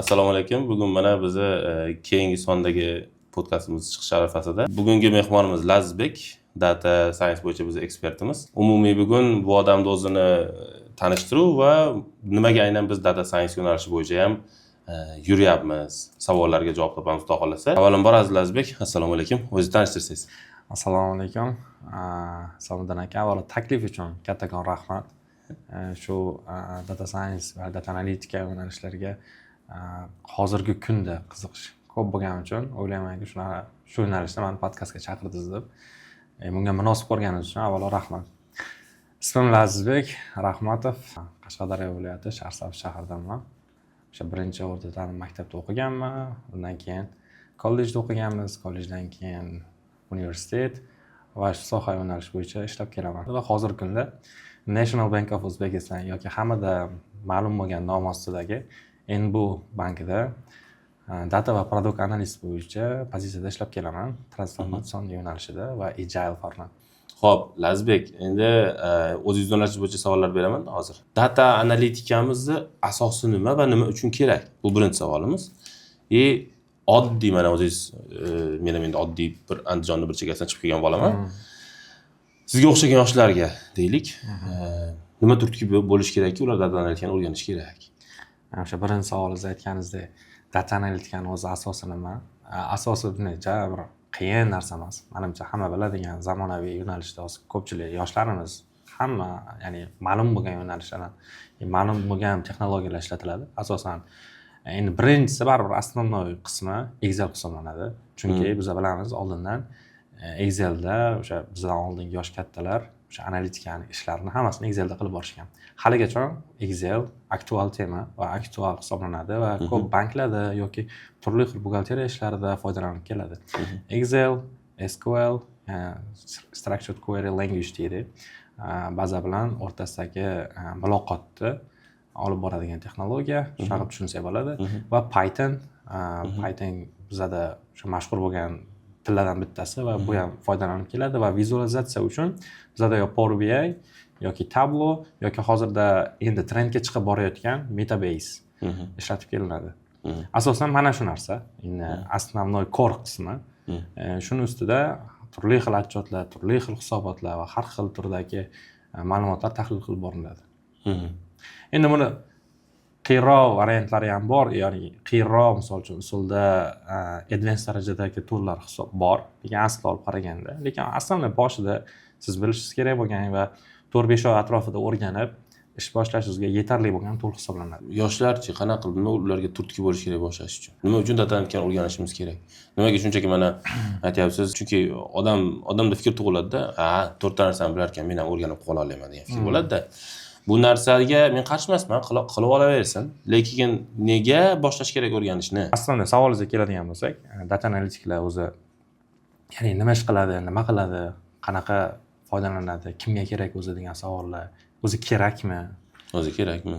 Assalomu alaykum. Bugun mana bizni keyingi sondagi podkastimiz chiqish arafasida. Bugungi mehmonimiz Lazizbek, data science bo'yicha bizning ekspertimiz. Umumiy bugun bu odamni o'zini tanishtiruv va nimaga aynan biz data science yo'nalishi bo'yicha ham yuryapmiz, savollarga javob topamiz, xudo xolasa. Avvalambor aziz Lazizbek, assalomu alaykum. O'zingizni tanishtirsangiz. Assalomu alaykum. Salomat aka, avvalo taklif uchun kattakon rahmat. Shu data science va data analitika yo'nalishlariga hozirgi kunda qiziqish ko'p bo'lgani uchun o'ylaymanki shu yo'nalishda meni podkastga chaqirdingiz deb. Bunga munosib ko'rganingiz uchun avvalo rahmat. Ismim Lazizbek Rahmatov, Qashqadaryo viloyati Sharsabz shahridanman. O'sha birinchi o'rta ta'lim maktabida o'qiganman, undan keyin kollejda o'qiganmiz, kollejdan keyin universitet va shu soha yo'nalishi bo'yicha ishlab kelaman. Va hozirgi kunda National Bank of Uzbekistan yoki hamada ma'lum bo'lgan nom ostidagi NBU bankida data va product analyst bo'yicha pozitsiyada ishlab kelaman, transformatsion yo'nalishida va agile format. Xo'p, Lazizbek, endi o'zingiz yo'nalish bo'yicha savollar beraman hozir. Data analitikamizni asosi nima va nima uchun kerak? Bu birinchi savolimiz. Oddiy mana o'zingiz men ham endi oddiy bir Andijonning bir chekkasidan chiqib kelgan bolaman. Sizga o'xshagan yoshlarga deylik, nima turtki bo'lish kerakki, ular data analitikani o'rganish kerak? O'sha birinchi savolingiz aytganingizdek, data analitikani o'zi asosi nima? Asosi buncha bir qiyin narsa emas. Menimcha hamma biladigan zamonaviy yo'nalishda hozir ko'pchilik yoshlarimiz hamma, ya'ni ma'lum bo'lgan yo'nalishlar, ma'lum bo'lgan texnologiyalar ishlatiladi. Asosan endi birinchisi baribir asosiy qismi Excel hisoblanadi. Chunki biz bilamiz oldindan Excelda o'sha bizdan oldingi yosh kattalar o'sha analitikani ishlarini hammasini Excelda qilib borishgan. Haligacha Excel aktual tema va aktual hisoblanadi va ko'p banklarda yoki turli xil buxgalteriya ishlarida foydalanib keladi. Excel, SQL, structured query language deydi. Baza bilan o'rtasidagi muloqotni olib boradigan texnologiya, shunday tushunsak bo'ladi. Va Python bizada o'sha mashhur bo'lgan tillardan bittasi va bu ham foydalanib keladi va vizualizatsiya uchun bizada yo Power BI yoki Tableau yoki hozirda endi trendga chiqib borayotgan Metabase ishlatib kelinadi. Asosan mana shu narsa, endi asosiy core qismi. Shuning ustida turli xil otchotlar, turli xil hisobotlar va har xil turdagi ma'lumotlar tahlil qilib boriladi. Endi buni qiyinroq variantlari ham bor, ya'ni qiyinroq misol uchun usulda advanced darajadagi toollar hisob bor, lekin asli olib qaraganda, lekin aslida boshida siz bilishingiz kerak bo'lgan va 4-5 oy atrofida o'rganib ish boshlashingizga yetarli bo'lgan tool hisoblanadi. Yoshlarchi qanaqa qilib ularga turtki bo'lish kerak boshlash uchun? Nima uchun data analitikani o'rganishimiz kerak? Nimaga shunchaki mana aytyapsiz? Chunki odamda fikr tug'iladi-da, 4 ta narsani bilar ekan, men ham o'rganib qola olaman degan fikr bo'ladi-da. Bu narsaga men qarshi emasman, qilib olaversin. Lekin nega boshlash kerak o'rganishni? Aslida savolingizga keladigan bo'lsak, data analitiklar o'zi ya'ni nima ish qiladi, nima qiladi, qanaqa foydalanadi, kimga kerak o'zi degan savollar. O'zi kerakmi? O'zi kerakmi?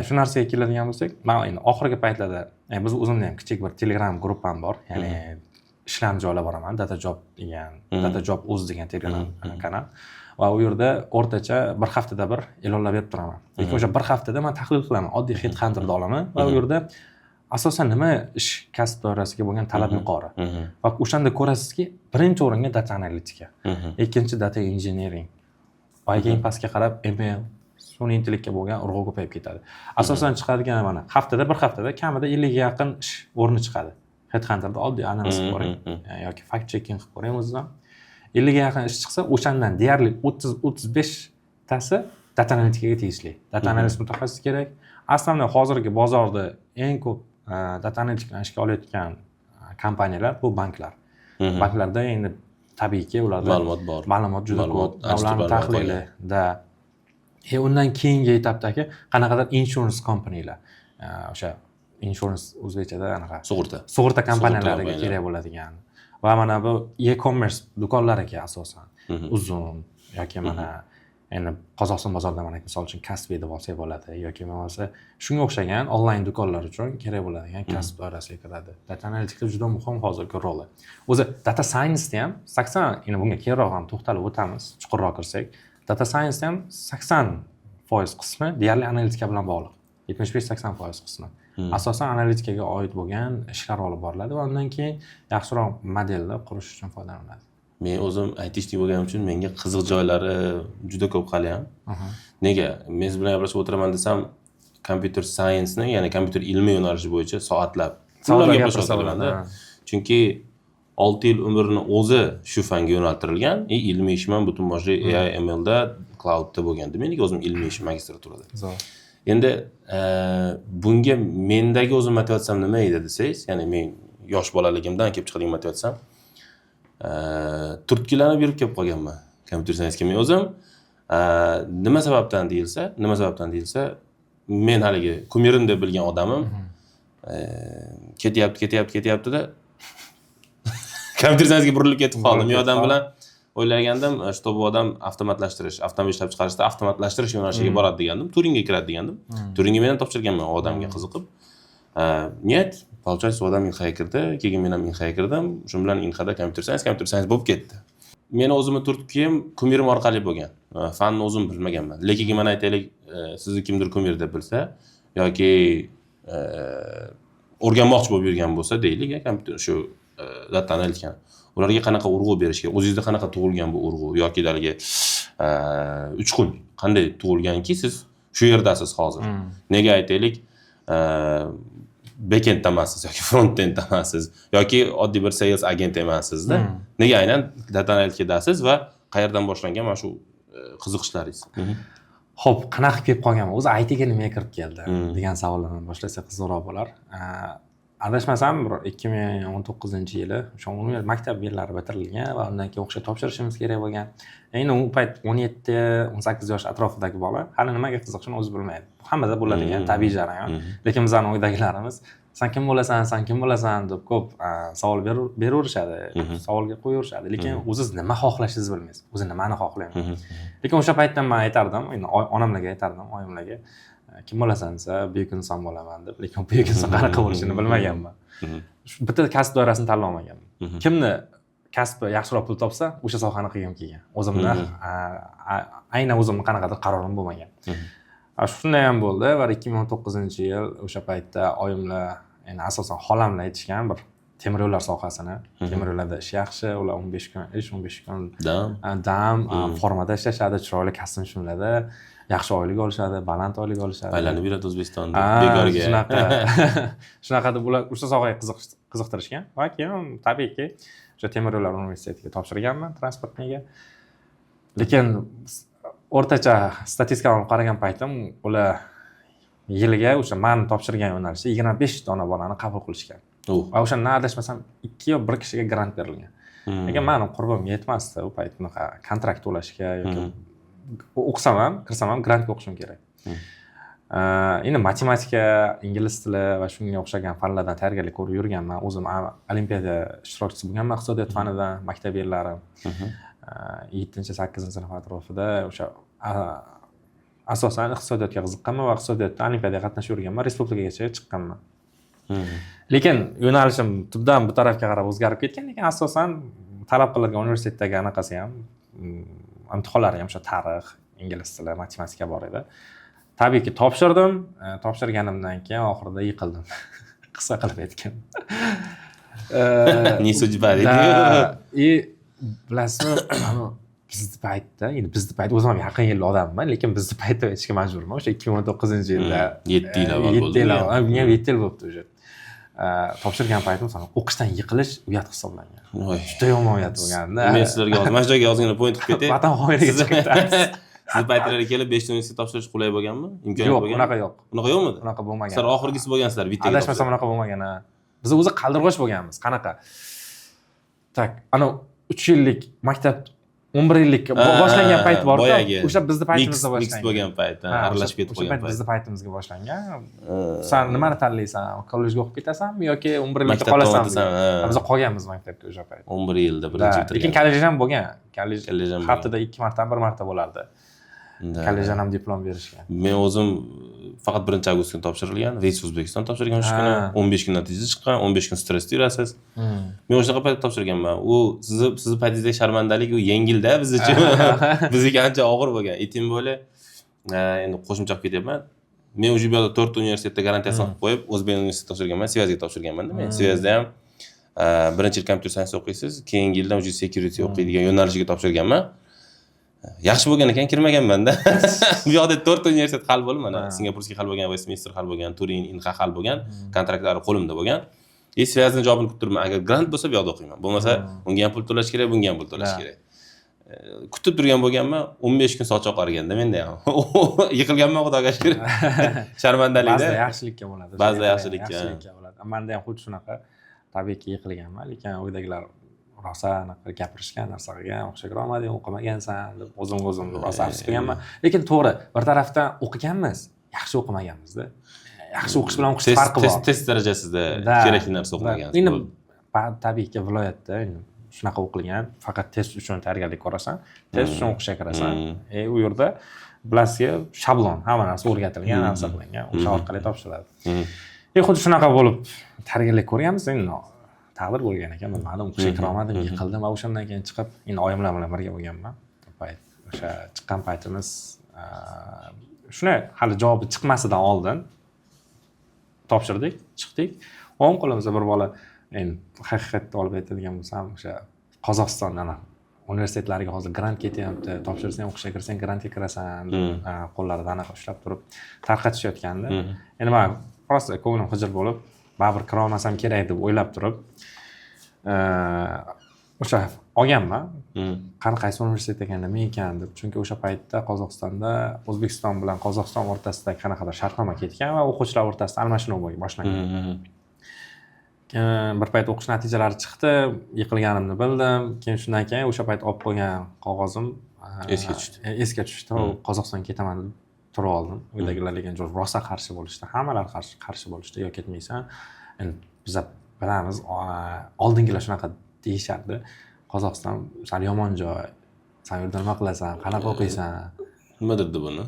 Shu narsaga keladigan bo'lsak, men endi oxirgi paytlarda biz o'zimda ham kichik bir Telegram gruppam bor, ya'ni ishlarni joylab boraman, datajob degan, datajob o'z degan Telegram kanal. Va u yerda o'rtacha bir haftada bir e'lonlab berib turaman. Lekin o'sha bir haftada men tahlil qilaman, oddiy headhunterni olaman va u yerda asosan nima ish kasb doirasiga bo'lgan talab yuqori. Va o'shanda ko'rasizki, birinchi o'ringa data analitika, ikkinchi data engineering, va keyin pastga qarab ML, sun'iy intellektga bo'lgan urg'u ko'payib ketadi. Asosan chiqadigan mana bir haftada kamida 50 ga yaqin ish o'rni chiqadi. Headhunterda oddiy analiz qilib ko'ring yoki fact checking qilib ko'ring o'zingizdan. 50 ga yaqin ish chiqsa, o'shandan deyarli 30-35 tasi data analitikaga tegishli. Data analist mutaxassis kerak. Aslida hozirgi bozorda eng ko'p data analitikani ishga olayotgan kompaniyalar bu banklar. Banklarda endi tabiiyki ularda ma'lumot juda ko'p, ularning tahlilida undan keyingi etapdagi qanaqadir insurance kompaniyalar, o'sha insurance o'zbekchada anaqa sug'urta kompaniyalariga kerak bo'ladigan va mana bu e-commerce do'konlariga asosan Uzun yoki mana endi Qozog'iston bozorida mana misol uchun Kasbi deb olsak bo'ladi yoki bo'lmasa shunga o'xshagan onlayn do'konlar uchun kerak bo'ladigan kasb doirasiga kiradi. Data analitika juda muhim hozirgi roli. O'zi data science ham 80, endi bunga keyinroq ham to'xtalib o'tamiz, chuqurroq kirsak, data science ham 80% qismi deyarli analitika bilan bog'liq. 75-80% qismi. asosan analitikaga oid bo'lgan ishlar olib boriladi va undan keyin yaxshiroq modelni qurish uchun foydalaniladi. Men o'zim aytishlik bo'lganim uchun menga qiziq joylari juda ko'p hali ham. Nega? Men siz bilan gaplashib o'tiraman desam, computer science ni, ya'ni kompyuter ilmi yo'nalishi bo'yicha soatlab gaplashib o'tiraman-da. Chunki 6 yil umrini o'zi shu fanga yo'naltirilgan, ilmiy ishim ham butun boshli AI ML da, cloudda bo'lgandi. Meniki o'zim ilmiy ish magistraturada. Endi bunga mendagi o'zim motivatsiyam nima edi desangiz, ya'ni men yosh bolaligimdan kelib chiqadigan motivatsiyam turtkilanib yurib kelib qolganman kompyuter sayensga. Men o'zim nima sababdan deyilsa, men haligi kumirim deb bilgan odamim ketyapti-da kompyuter sayensga burilib ketib qoldim. Men odam bilan o'ylagandim, что bu odam avtomatlashtirish, avtomobil ishlab chiqarishda avtomatlashtirish yo'nalishiga boradi degandim, Turingga kiradi degandim. Turingga men ham topshirganman odamga qiziqib. Нет, получается, odam Inxaga kirdi, keyin men ham Inxaga kirdim. Shu bilan Inxada kompyuter sayens bo'lib ketdi. Meni o'zimni turtkim kumirim orqali bo'lgan. Fanni o'zim bilmaganman. Lekin mana aytaylik, sizni kimdir kumir deb bilsa yoki o'rganmoqchi bo'lib yurgan bo'lsa, deylik, kompyuter shu data analitikani. Ularga qanaqa urg'u berish kerak? O'zingizda qanaqa tug'ilgan bu urg'u yoki dalga uchqun qanday tug'ilganki siz shu yerdasiz hozir? Nega aytaylik, backend emassiz yoki frontend emassiz yoki oddiy bir sales agent emassiz-da. Nega aynan data analitikadasiz va qayerdan boshlangan mana shu qiziqishlaringiz? Xo'p, qanaqa kelib qolganman? O'zi ITga nimaga kirib keldi degan savollardan boshlasak qizig'roq bo'lar. Adashmasam 2019-yili o'sha maktab yillari bitirilgan va undan keyin o'qishga topshirishimiz kerak bo'lgan. Endi u payt 17-18 yosh atrofidagi bola hali nimaga qiziqishini o'zi bilmaydi. Hammada bo'ladigan tabiiy jarayon. Lekin bizning uydagilarimiz sen kim bo'lasan deb ko'p savol beraverishadi, savolga qo'yaverishadi. Lekin o'zingiz nima xohlashingizni bilmaysiz. O'zi nimani xohlayman. Lekin o'sha paytda men aytardim, onamlarga aytardim, oyimlarga kim bo'lasan desa, buyuk inson bo'laman deb, lekin buyuk inson qanaqa bo'lishini bilmaganman. Bitta kasb doirasini tanlamaganman. Kimni kasbi yaxshiroq pul topsa, o'sha sohani qilgim kelgan. O'zimni aynan o'zimni qanaqadir qarorim bo'lmagan. Shunday ham bo'ldi va 2019-yil o'sha paytda oyimlar, ya'ni asosan xolamlar aytishgan bir temir yo'llar sohasini, temir yo'llarda ish yaxshi, ular 15 kun ish, 15 kun dam, formada ishlashadi, chiroyli kostyum shimlada, yaxshi oylik olishadi, baland oylik olishadi. Aylanib yuradi O'zbekistonda bekorga. Shunaqa deb ular o'sha sohaga qiziqtirishgan va keyin tabiiyki o'sha temir yo'llar universitetiga topshirganman, transportniga. Lekin o'rtacha statistikalarga qaragan paytim ular yiliga o'sha men topshirgan yo'nalishda 25 dona bolani qabul qilishgan. Va o'shandan adashmasam 2 yo 1 kishiga grant berilgan. Lekin mening qurbim yetmasdi u payt bunaqa kontrakt to'lashga yoki o'qisam ham, kirsam ham grantga o'qishim kerak. Endi matematika, ingliz tili va shunga o'xshagan fanlardan tayyorgarlik ko'rib yurganman. O'zim olimpiada ishtirokchisi bo'lganman iqtisodiyot fanidan maktab yillari. 7-8-sinf atrofida o'sha asosan iqtisodiyotga qiziqqanman va iqtisodiyotda olimpiadaga qatnashib yurganman, respublikagacha chiqqanman. Lekin yo'nalishim tubdan bu tarafga qarab o'zgarib ketgan, lekin asosan talab qilingan universitetdagi anaqasi ham imtihonlari ham o'sha tarix, ingliz tili, matematika bor edi. Tabiiyki topshirdim. Topshirganimdan keyin oxirida yiqildim. Qisqa qilib aytgan. Не судьба deydi. Bilasizmi, bizni paytda, o'zim ham yaqin yilli odamman, lekin bizni paytda aytishga majburman. O'sha 2019-yilda 7 yil avval bo'ldi. 7 yil bo'libdi o'sha. Topshirgan paytim sana o'qishdan yiqilish uyat hisoblangan. Juda yomon uyat bo'lganda. Men sizlarga hozir mana shu joyga ozgina point qilib ketay. Vatan xoiniga chiqibdi. Siz paytlarga kelib 5 ta universitet topshirish qulay bo'lganmi? Imkoniyat bo'lgan? bo'lgan? Unaqa yo'q. Unaqa yo'qmi? Unaqa bo'lmagan. Sizlar oxirgisi bo'lgansizlar, bittaga. Adashmasam unaqa bo'lmagan. Biz o'zi qaldirg'och bo'lganmiz. Qanaqa? Tak, ana 3 yillik maktab 11 yillik boshlangan payt bor-ku. O'sha bizning paytimizda boshlangan. Mix bo'lgan payt, aralashib ketib qolgan payt. O'sha bizning paytimizga boshlangan. Sen nimani tanlaysan? Kollejga o'qib ketasanmi yoki 11 yillikda qolasanmi? Biz qolganmiz maktabga o'sha payt. 11 yilda birinchi bitirgan. Lekin kollej ham bo'lgan. Kollej haftada 2 marta, 1 marta bo'lardi. Kollejdan ham diplom berishgan. Men o'zim faqat 1-avgust kuni topshirilgan, Reys O'zbekiston topshirgan o'sha kuni. 15 kun natija chiqqan, 15 kun stressda yurasiz. Men o'sha paytda topshirganman. U sizni paytingizdagi sharmandalik u yengilda biz uchun. Bizga ancha og'ir bo'lgan. Etim bo'la endi qo'shimcha qilib ketyapman. men уже bu yerda 4 universitetda garantiyasini qilib qo'yib, O'zbek universitetida topshirganman, Svyazga topshirganman-da men. Svyazda ham birinchi yil computer science o'qiysiz, keyingi yildan уже security o'qiydigan yo'nalishiga topshirganman. Yaxshi bo'lgan ekan, kirmaganman-da. Bu yoqda 4 universitet hal bo'ldi, mana Singapurskiy hal bo'lgan, Westminster hal bo'lgan, Turin, Inha hal bo'lgan, kontraktlari qo'limda bo'lgan. Svyazning javobini kutib turibman. Agar grant bo'lsa, bu yoqda o'qiyman. Bo'lmasa, unga ham pul to'lash kerak, bunga ham pul to'lash kerak. Kutib turgan bo'lganman, 15 kun sochoq qarganda menda ham. Yiqilganman, xudoga shukr. Sharmandalikda. Ba'zida yaxshilikka bo'ladi. Ba'zida yaxshilikka bo'ladi. Menda ham xuddi shunaqa tabiiyki yiqilganman, lekin uydagilar rosa anaqa gapirishgan narsaga o'xshab olmading, o'qimagansan deb o'zim rosa afsus qilganman. Lekin to'g'ri, bir tarafdan o'qiganmiz, yaxshi o'qimaganmiz-da. Yaxshi o'qish bilan o'qish farqi bor. Test darajasida kerakli narsa o'qimagansiz. Endi tabiiyki viloyatda shunaqa o'qilgan, faqat test uchun tayyorgarlik ko'rasan, test uchun o'qishga kirasan. U yerda bilasizki, shablon, hamma narsa o'rgatilgan, narsa qilingan, o'sha orqali topshiriladi. Xuddi shunaqa bo'lib tayyorgarlik ko'rganmiz, endi taqdir bo'lgan ekan, bilmadim, o'qishga kira olmadim, yiqildim va o'shandan keyin chiqib, endi oyimlar bilan birga bo'lganman. O'sha chiqqan paytimiz shunday hali javobi chiqmasidan oldin topshirdik, chiqdik. O'ng qo'limizda bir bola, endi haqiqatni olib aytadigan bo'lsam, o'sha Qozog'istondan universitetlariga hozir grant ketyapti, topshirsang o'qishga kirsang grantga kirasan, qo'llarida anaqa ushlab turib tarqatishayotgandi. Endi men rosa ko'nglim xijil bo'lib, baribir kira olmasam kerak deb o'ylab turib, o'sha olganman. Qaysi universitet ekan, nima ekan deb, chunki o'sha paytda Qozog'istonda O'zbekiston bilan Qozog'iston o'rtasida qanaqadir shartnoma ketgan va o'quvchilar o'rtasida almashinuv boshlangan. Bir payt o'qish natijalari chiqdi, yiqilganimni bildim. Keyin shundan keyin o'sha payt olib qo'ygan qog'ozim esga tushdi. Qozog'istonga ketaman deb turib oldim. Uydagilar lekin rosa qarshi bo'lishdi. Hammalar qarshi bo'lishdi. Yo ketmaysan. Endi biz bilamiz, oldingilar shunaqa deyishardi. Qozog'iston sal yomon joy. Sen yerda nima qilasan? Qanaqa o'qiysan? Nima dedi buni?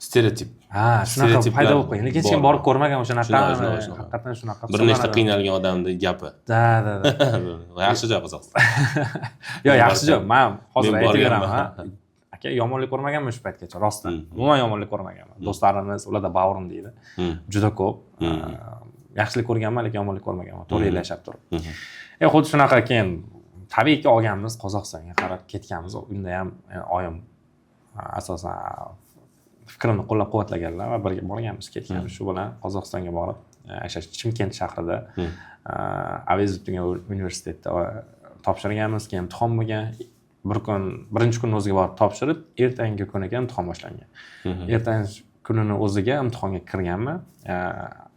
Stereotip. Shunaqa paydo bo'lib qolgan. Lekin hech kim borib ko'rmagan o'sha narsani. Haqiqatan shunaqa. Bir nechta qiynalgan odamning gapi. Da. Yaxshi joy Qozog'iston. Yo'q, yaxshi joy. Men hozir aytaveraman. Aka, yomonlik ko'rmaganman shu paytgacha, rostdan. Umuman yomonlik ko'rmaganman. Do'stlarimiz, ularda bavrim deydi. Juda ko'p. Yaxshilik ko'rganman, lekin yomonlik ko'rmaganman. 4 yil yashab turib. Xuddi shunaqa keyin tabiiyki olganmiz, Qozog'istonga qarab ketganmiz. Unda ham oyim asosan fikrimni qo'llab-quvvatlaganlar va birga borganmiz, ketganmiz. Shu bilan Qozog'istonga borib, o'sha Chimkent shahrida Avezov degan universitetda topshirganmiz, keyin imtihon bo'lgan. Birinchi kunning o'ziga borib topshirib, ertangi kuniga imtihon boshlangan. Ertangi kunining o'ziga imtihonga kirganman.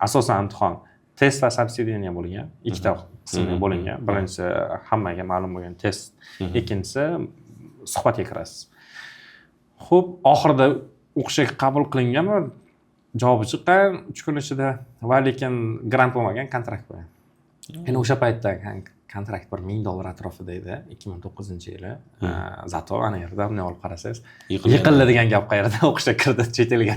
Asosan imtihon test va subsidiya bo'lgan. Ikkita qismga bo'lingan. Birinchisi hammaga ma'lum bo'lgan test, ikkinchisi suhbatga kirasiz. Xo'p, oxirida o'qishga qabul qilinganman. Javobi chiqqan 3 kun ichida va lekin grant bo'lmagan, kontrakt bo'lgan. Endi o'sha paytda kontrakt $1000 atrofida edi, 2009-yili. Zato ana yerda bunday olib qarasangiz, yiqildi degan gap qayerda? O'qishga kirdi, chet elga.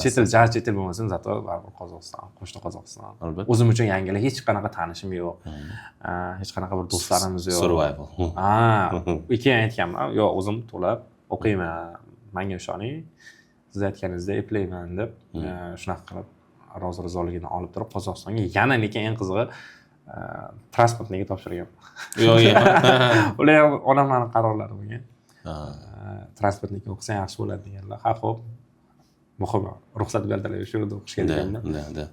Chet el bo'lmasam, zato Qozog'iston, qo'shni Qozog'iston. O'zim uchun yangilik, hech qanaqa tanishim yo'q. Hech qanaqa bir do'stlarimiz yo'q. Survival. Keyin aytganman, yo'q, o'zim to'lab o'qiyman, menga ishoning, siz aytganingizdek eplayman deb, shunaqa qilib rozi-rizoligini olib turib Qozog'istonga, yana lekin eng qizig'i transportniga topshirgan. Yo'q. Ular ham onamning qarorlari bo'lgan. Transportniga o'qisang yaxshi bo'ladi deganlar. Ha, xo'p. Muhimi, ruxsat berdilar, shu yerda o'qishga deganlar.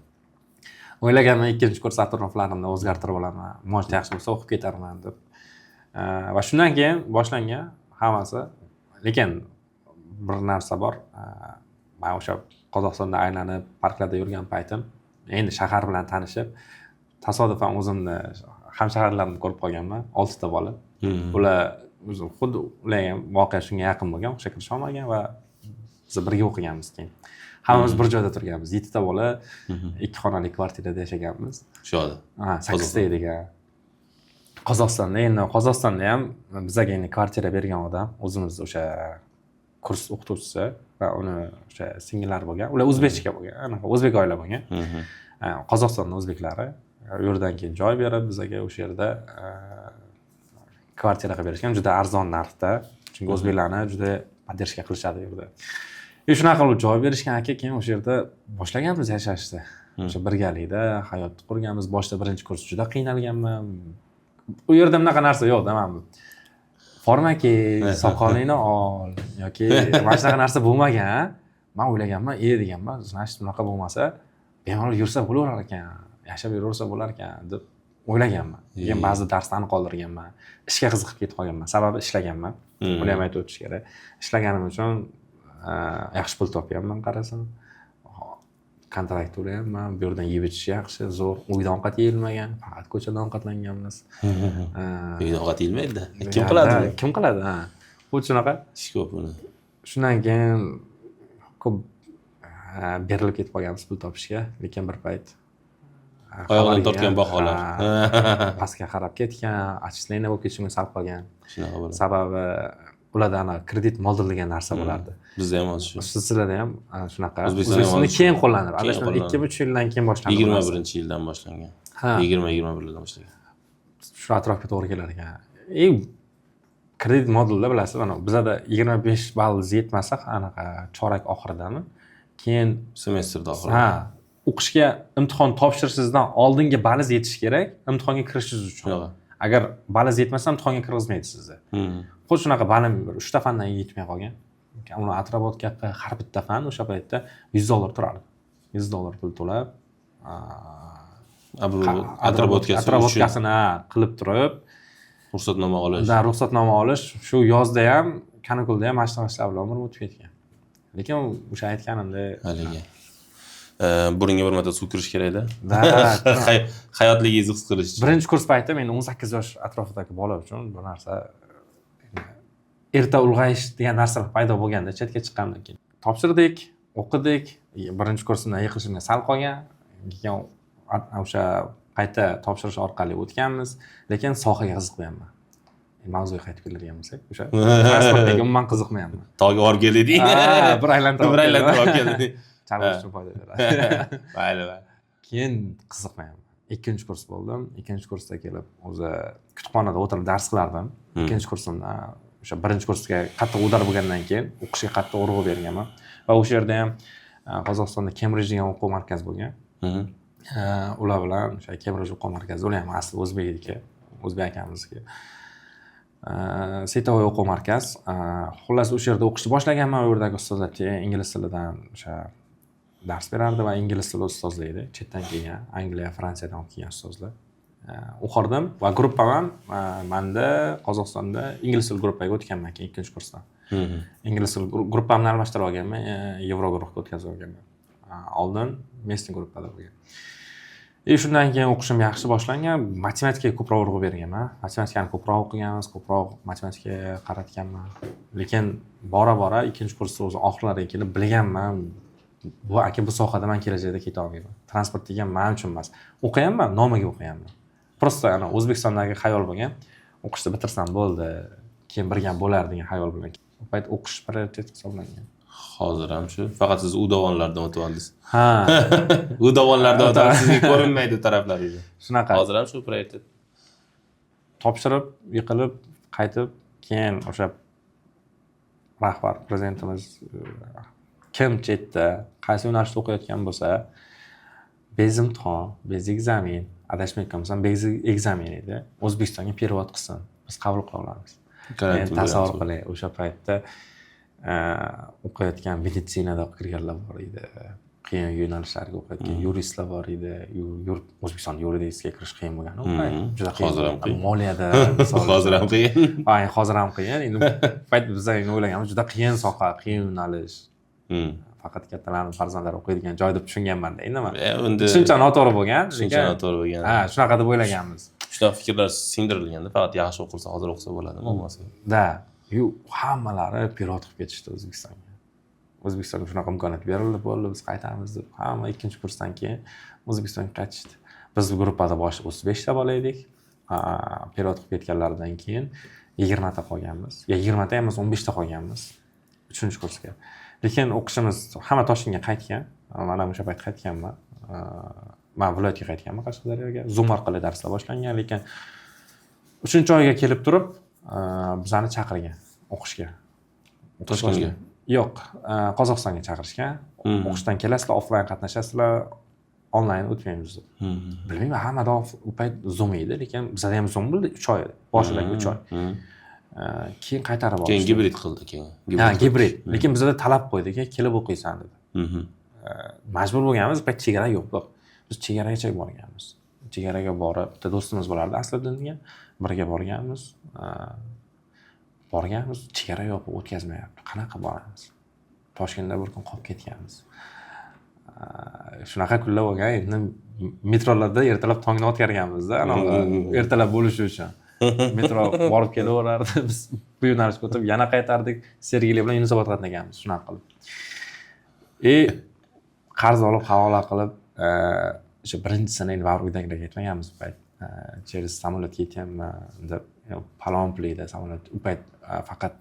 O'ylaganman, ikkinchi kurs atroflarimni o'zgartirib olaman. Maosh yaxshi bo'lsa o'qib ketarman deb. Va shundan keyin boshlangan hammasi. Lekin bir narsa bor. Men o'sha Qozog'istonda aylanib, parklarda yurgan paytim, endi shahar bilan tanishib, tasodifan o'zimni hamshaharlarimni ko'rib qolganman, 6 ta bola. Ular xuddi ular ham voqea shunga yaqin bo'lgan, o'qishga kirisha olmagan va biz birga o'qiganmiz keyin. Hammamiz bir joyda turganmiz. 7 ta bola 2 xonali kvartirada yashaganmiz. Shu yerda. 8 ta edik. Qozog'istonda ham bizga endi kvartira bergan odam o'zimiz o'sha kurs o'qituvchisi va uni o'sha singillari bo'lgan. Ular o'zbekcha bo'lgan, anaqa o'zbek oila bo'lgan. Qozog'istonning o'zbeklari yerdan keyin joy berib bizga o'sha yerda kvartira qilib berishgan, juda arzon narxda. Chunki o'zbeklarni juda podдержка qilishadi yerda. Shunaqa qilib javob berishgan aka, keyin o'sha yerda boshlaganmiz yashashni. O'sha birgalikda hayotni qurganmiz. Boshda birinchi kurs juda qiynalganman. U yerda bunaqa narsa yo'q-da, men bu. Formaki, soqolingni ol yoki mana shunaqa narsa bo'lmagan. Men o'ylaganman, deganman, значит bunaqa bo'lmasa, bemalol yursa bo'lar ekan, yashab yuraversa bo'lar ekan deb o'ylaganman. Keyin ba'zi darslarni qoldirganman. Ishga qiziqib ketib qolganman. Sababi ishlaganman. Buni ham aytib o'tish kerak. Ishlaganim uchun yaxshi pul topganman qarasam. Kontrakt to'layapman. Bu yerdan yeb ichish yaxshi, zo'r. Uyda ovqat yeyilmagan, faqat ko'chada ovqatlanganmiz. Uyda ovqat yeyilmaydi. Kim qiladi? Kim qiladi? Ha. Xuddi shunaqa. Ish ko'p uni. Shundan keyin ko'p berilib ketib qolganmiz pul topishga, lekin bir payt oyog'idan tortgan baholar. Pastga qarab ketgan, отчисление bo'lib ketishimga sabab qolgan. Shunaqa bo'ladi. Sababi ularda ana kredit moldir degan narsa bo'lardi. Bizda ham hozir shu. Sizlarda ham shunaqa. O'zbekistonda keyin qo'llanib, adashmasam 2-3 yildan keyin boshlangan. 21-yildan boshlangan. 20-21 boshlangan. Shu atrofga to'g'ri kelar ekan. Kredit modulda bilasiz, mana bizada 25 ball yetmasa, anaqa chorak oxiridami? Keyin semestrda oxirida. Ha, o'qishga imtihon topshirishingizdan oldingi balingiz yetishi kerak, imtihonga kirishingiz uchun. Agar balingiz yetmasa, imtihonga kirgizmaydi sizni. Xuddi shunaqa balim 3 ta fandan yetmay qolgan. Uni atrobotka har bitta fan o'sha paytda $100 turardi. $100 pul to'lab, atrobotkasini qilib turib, ruxsatnoma olish. Da, ruxsatnoma olish shu yozda ham, kanikulda ham mashq qilishlar bilan umrim o'tib ketgan. Lekin o'sha aytganimdek, haliga burunga bir marta suv kirish kerak-da. Da. Hayotligingizni his qilish uchun. Birinchi kurs payti men 18 yosh atrofidagi bola uchun bu narsa erta ulg'ayish degan narsalar paydo bo'lganda chetga chiqqandan keyin topshirdik, o'qidik. Birinchi kursimdan yiqilishimga sal qolgan. Keyin o'sha qayta topshirish orqali o'tganmiz, lekin sohaga qiziqmayapman. Mavzuga qaytib keladigan bo'lsak, o'sha transportga umuman qiziqmayapman. Tog'ga olib kelding. Bir aylantirib olib kelding. Chalg'ish uchun foyda beradi. Mayli. Keyin qiziqmayapman. 2-kurs bo'ldim. 2-kursda kelib o'zi kutubxonada o'tirib dars qilardim. 2-kursimda o'sha 1-kursga qattiq udar bo'lgandan keyin o'qishga qattiq urg'u berganman. Va o'sha yerda ham Qozog'istonda Cambridge degan o'quv markazi bo'lgan. Ular bilan o'sha Cambridge o'quv markazi, ular ham asli o'zbekniki, o'zbek akamizniki. Setovoy o'quv markaz. Xullas o'sha yerda o'qishni boshlaganman. U yerdagi ustozlar ingliz tilidan o'sha dars berardi va ingliz tili ustozlar edi. Chetdan kelgan, Angliya, Fransiyadan o'qib kelgan ustozlar. O'qirdim va gruppam ham menda Qozog'istonda ingliz tili gruppaga o'tganman keyin 2-kursdan. Ingliz tili gruppamni almashtirib olganman, Yevro guruhga o'tkazib olganman. Oldin местный gruppada bo'lgan. Shundan keyin o'qishim yaxshi boshlangan. Matematikaga ko'proq urg'u berganman. Matematikani ko'proq o'qiganmiz, ko'proq matematikaga qaratganman. Lekin bora-bora 2-kursda o'zi oxirlariga kelib bilganman. Bu sohada men kelajakda keta olmayman. Transport degan men uchun emas. O'qiyapman, nomiga o'qiyapman. Prosta ana O'zbekistondagi xayol bo'lgan. O'qishni bitirsam bo'ldi, keyin birgam bo'lar degan xayol bilan. Bu payt o'qish prioritet hisoblangan. Hozir ham shu. Faqat siz u dovonlardan o'tib oldingiz. Ha. U dovonlardan o'tib sizga ko'rinmaydi taraflaringiz. Shunaqa. Hozir ham shu prioritet. Topshirib, yiqilib, qaytib, keyin o'sha rahbar prezidentimiz kim chetda, qaysi yo'nalishda o'qiyotgan bo'lsa, bez imtihon, bez ekzamen, adashmayotgan bo'lsam, bez ekzamen edi. O'zbekistonga perevod qilsin, biz qabul qila olamiz. Tasavvur qiling, o'sha paytda o'qiyotgan meditsinada o'qirganlar bor edi. Qiyin yo'nalishlarga o'qiyotgan yuristlar bor edi. O'zbekiston yuridikaga kirish qiyin bo'lgan. Juda qiyin. Hozir ham qiyin. Moliyada hozir ham qiyin. Hozir ham qiyin. Endi payt biz o'ylaganmiz, juda qiyin soha, qiyin yo'nalish. Faqat kattalarning farzandlari o'qiydigan joy deb tushunganman-da. Endi tushuncha noto'g'ri bo'lgan. Tushuncha noto'g'ri bo'lgan. Ha, shunaqa deb o'ylaganmiz. Shunaqa fikrlar singdirilganda, faqat yaxshi o'qilsa, hozir o'qisa bo'ladi, bo'lmasa. Da, hammalari pilot qilib ketishdi O'zbekistonga. O'zbekistonga shunaqa imkoniyat berildi, bo'ldi, biz qaytamiz deb. Hamma 2-kursdan keyin O'zbekistonga qaytishdi. Biz gruppada boshida 35 ta bola edik. Pilot qilib ketganlaridan keyin 20 ta qolganmiz. 20 ta emas, 15 ta qolganmiz 3-kursga. Lekin o'qishimiz hamma Toshkentga qaytgan. Men ham o'sha payt qaytganman. Men viloyatga qaytganman, Qashqadaryoga. Zoom orqali darslar boshlangan, lekin 3-oyga kelib turib, bizani chaqirgan o'qishga. Toshkentga. Yo'q, Qozog'istonga chaqirishgan. O'qishdan kelasizlar, offlayn qatnashasizlar, onlayn o'tmaymiz deb. Bilmayman, hammada u payt Zoom edi, lekin bizda ham Zoom bo'ldi 3 oy edi. Boshidagi 3 oy. Keyin qaytarib oldik. Keyin gibrid qildi keyin. Ha, gibrid. Lekin bizda talab qo'ydik, kelib o'qiysan dedi. Majbur bo'lganmiz, bu payt chegara yo'q. Biz chegaragacha borganmiz. Chegaraga borib, bitta do'stimiz bo'lardi Asliddin degan, birga borganmiz. Chegara yopib o'tkazmayapti. Qanaqa boramiz? Toshkentda bir kun qolib ketganmiz. Shunaqa kunlar bo'lgan, endi metrolarda ertalab tongni o'tkazganmiz-da, ertalab bo'lishi uchun. Metro borib kelaverardi, biz bu yo'nalishga o'tib yana qaytardik. Sergeli bilan Yunusobod qatnaganmiz, shunaqa qilib. Qarz olib, havola qilib, o'sha birinchi endi baribir uydagilarga aytmaganmiz bu payt. Через samolyot ketyapman deb, palon pulida samolyot. U payt faqat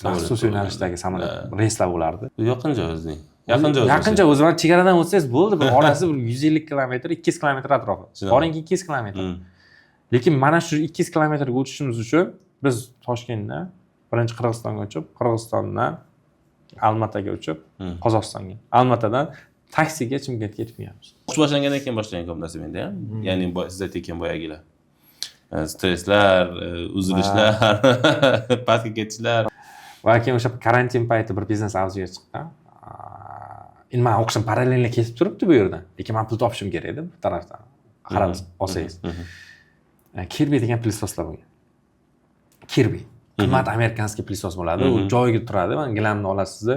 maxsus yo'nalishdagi samolyot reyslar bo'lardi. Yaqin joy o'zing. Yaqin joy o'zim chegaradan o'tsangiz bo'ldi, bir orasi bir 150 kilometr, 200 kilometr atrofi. Boringki 200 kilometr. Lekin mana shu 200 kilometrga o'tishimiz uchun biz Toshkentdan birinchi Qirg'izistonga uchib, Qirg'izistondan Almataga uchib, Qozog'istonga. Almatadan taksiga Chimkentga yetib kelamiz. O'qish boshlangandan keyin boshlangan ko'p narsa menda ham. Ya'ni siz aytgan boyagilar. Stresslar, uzilishlar, pastga ketishlar. Va keyin o'sha karantin payti bir biznes avziga chiqqan. Endi men o'qishim parallelni kesib turibdi bu yerdan. Lekin men pul topishim kerak edi bu tarafdan. Qarab olsangiz. Kirby degan plisoslar bo'lgan. Kirby. Qimmat amerikanskiy plisos bo'ladi. U joyiga turadi. Men gilamni olasiz,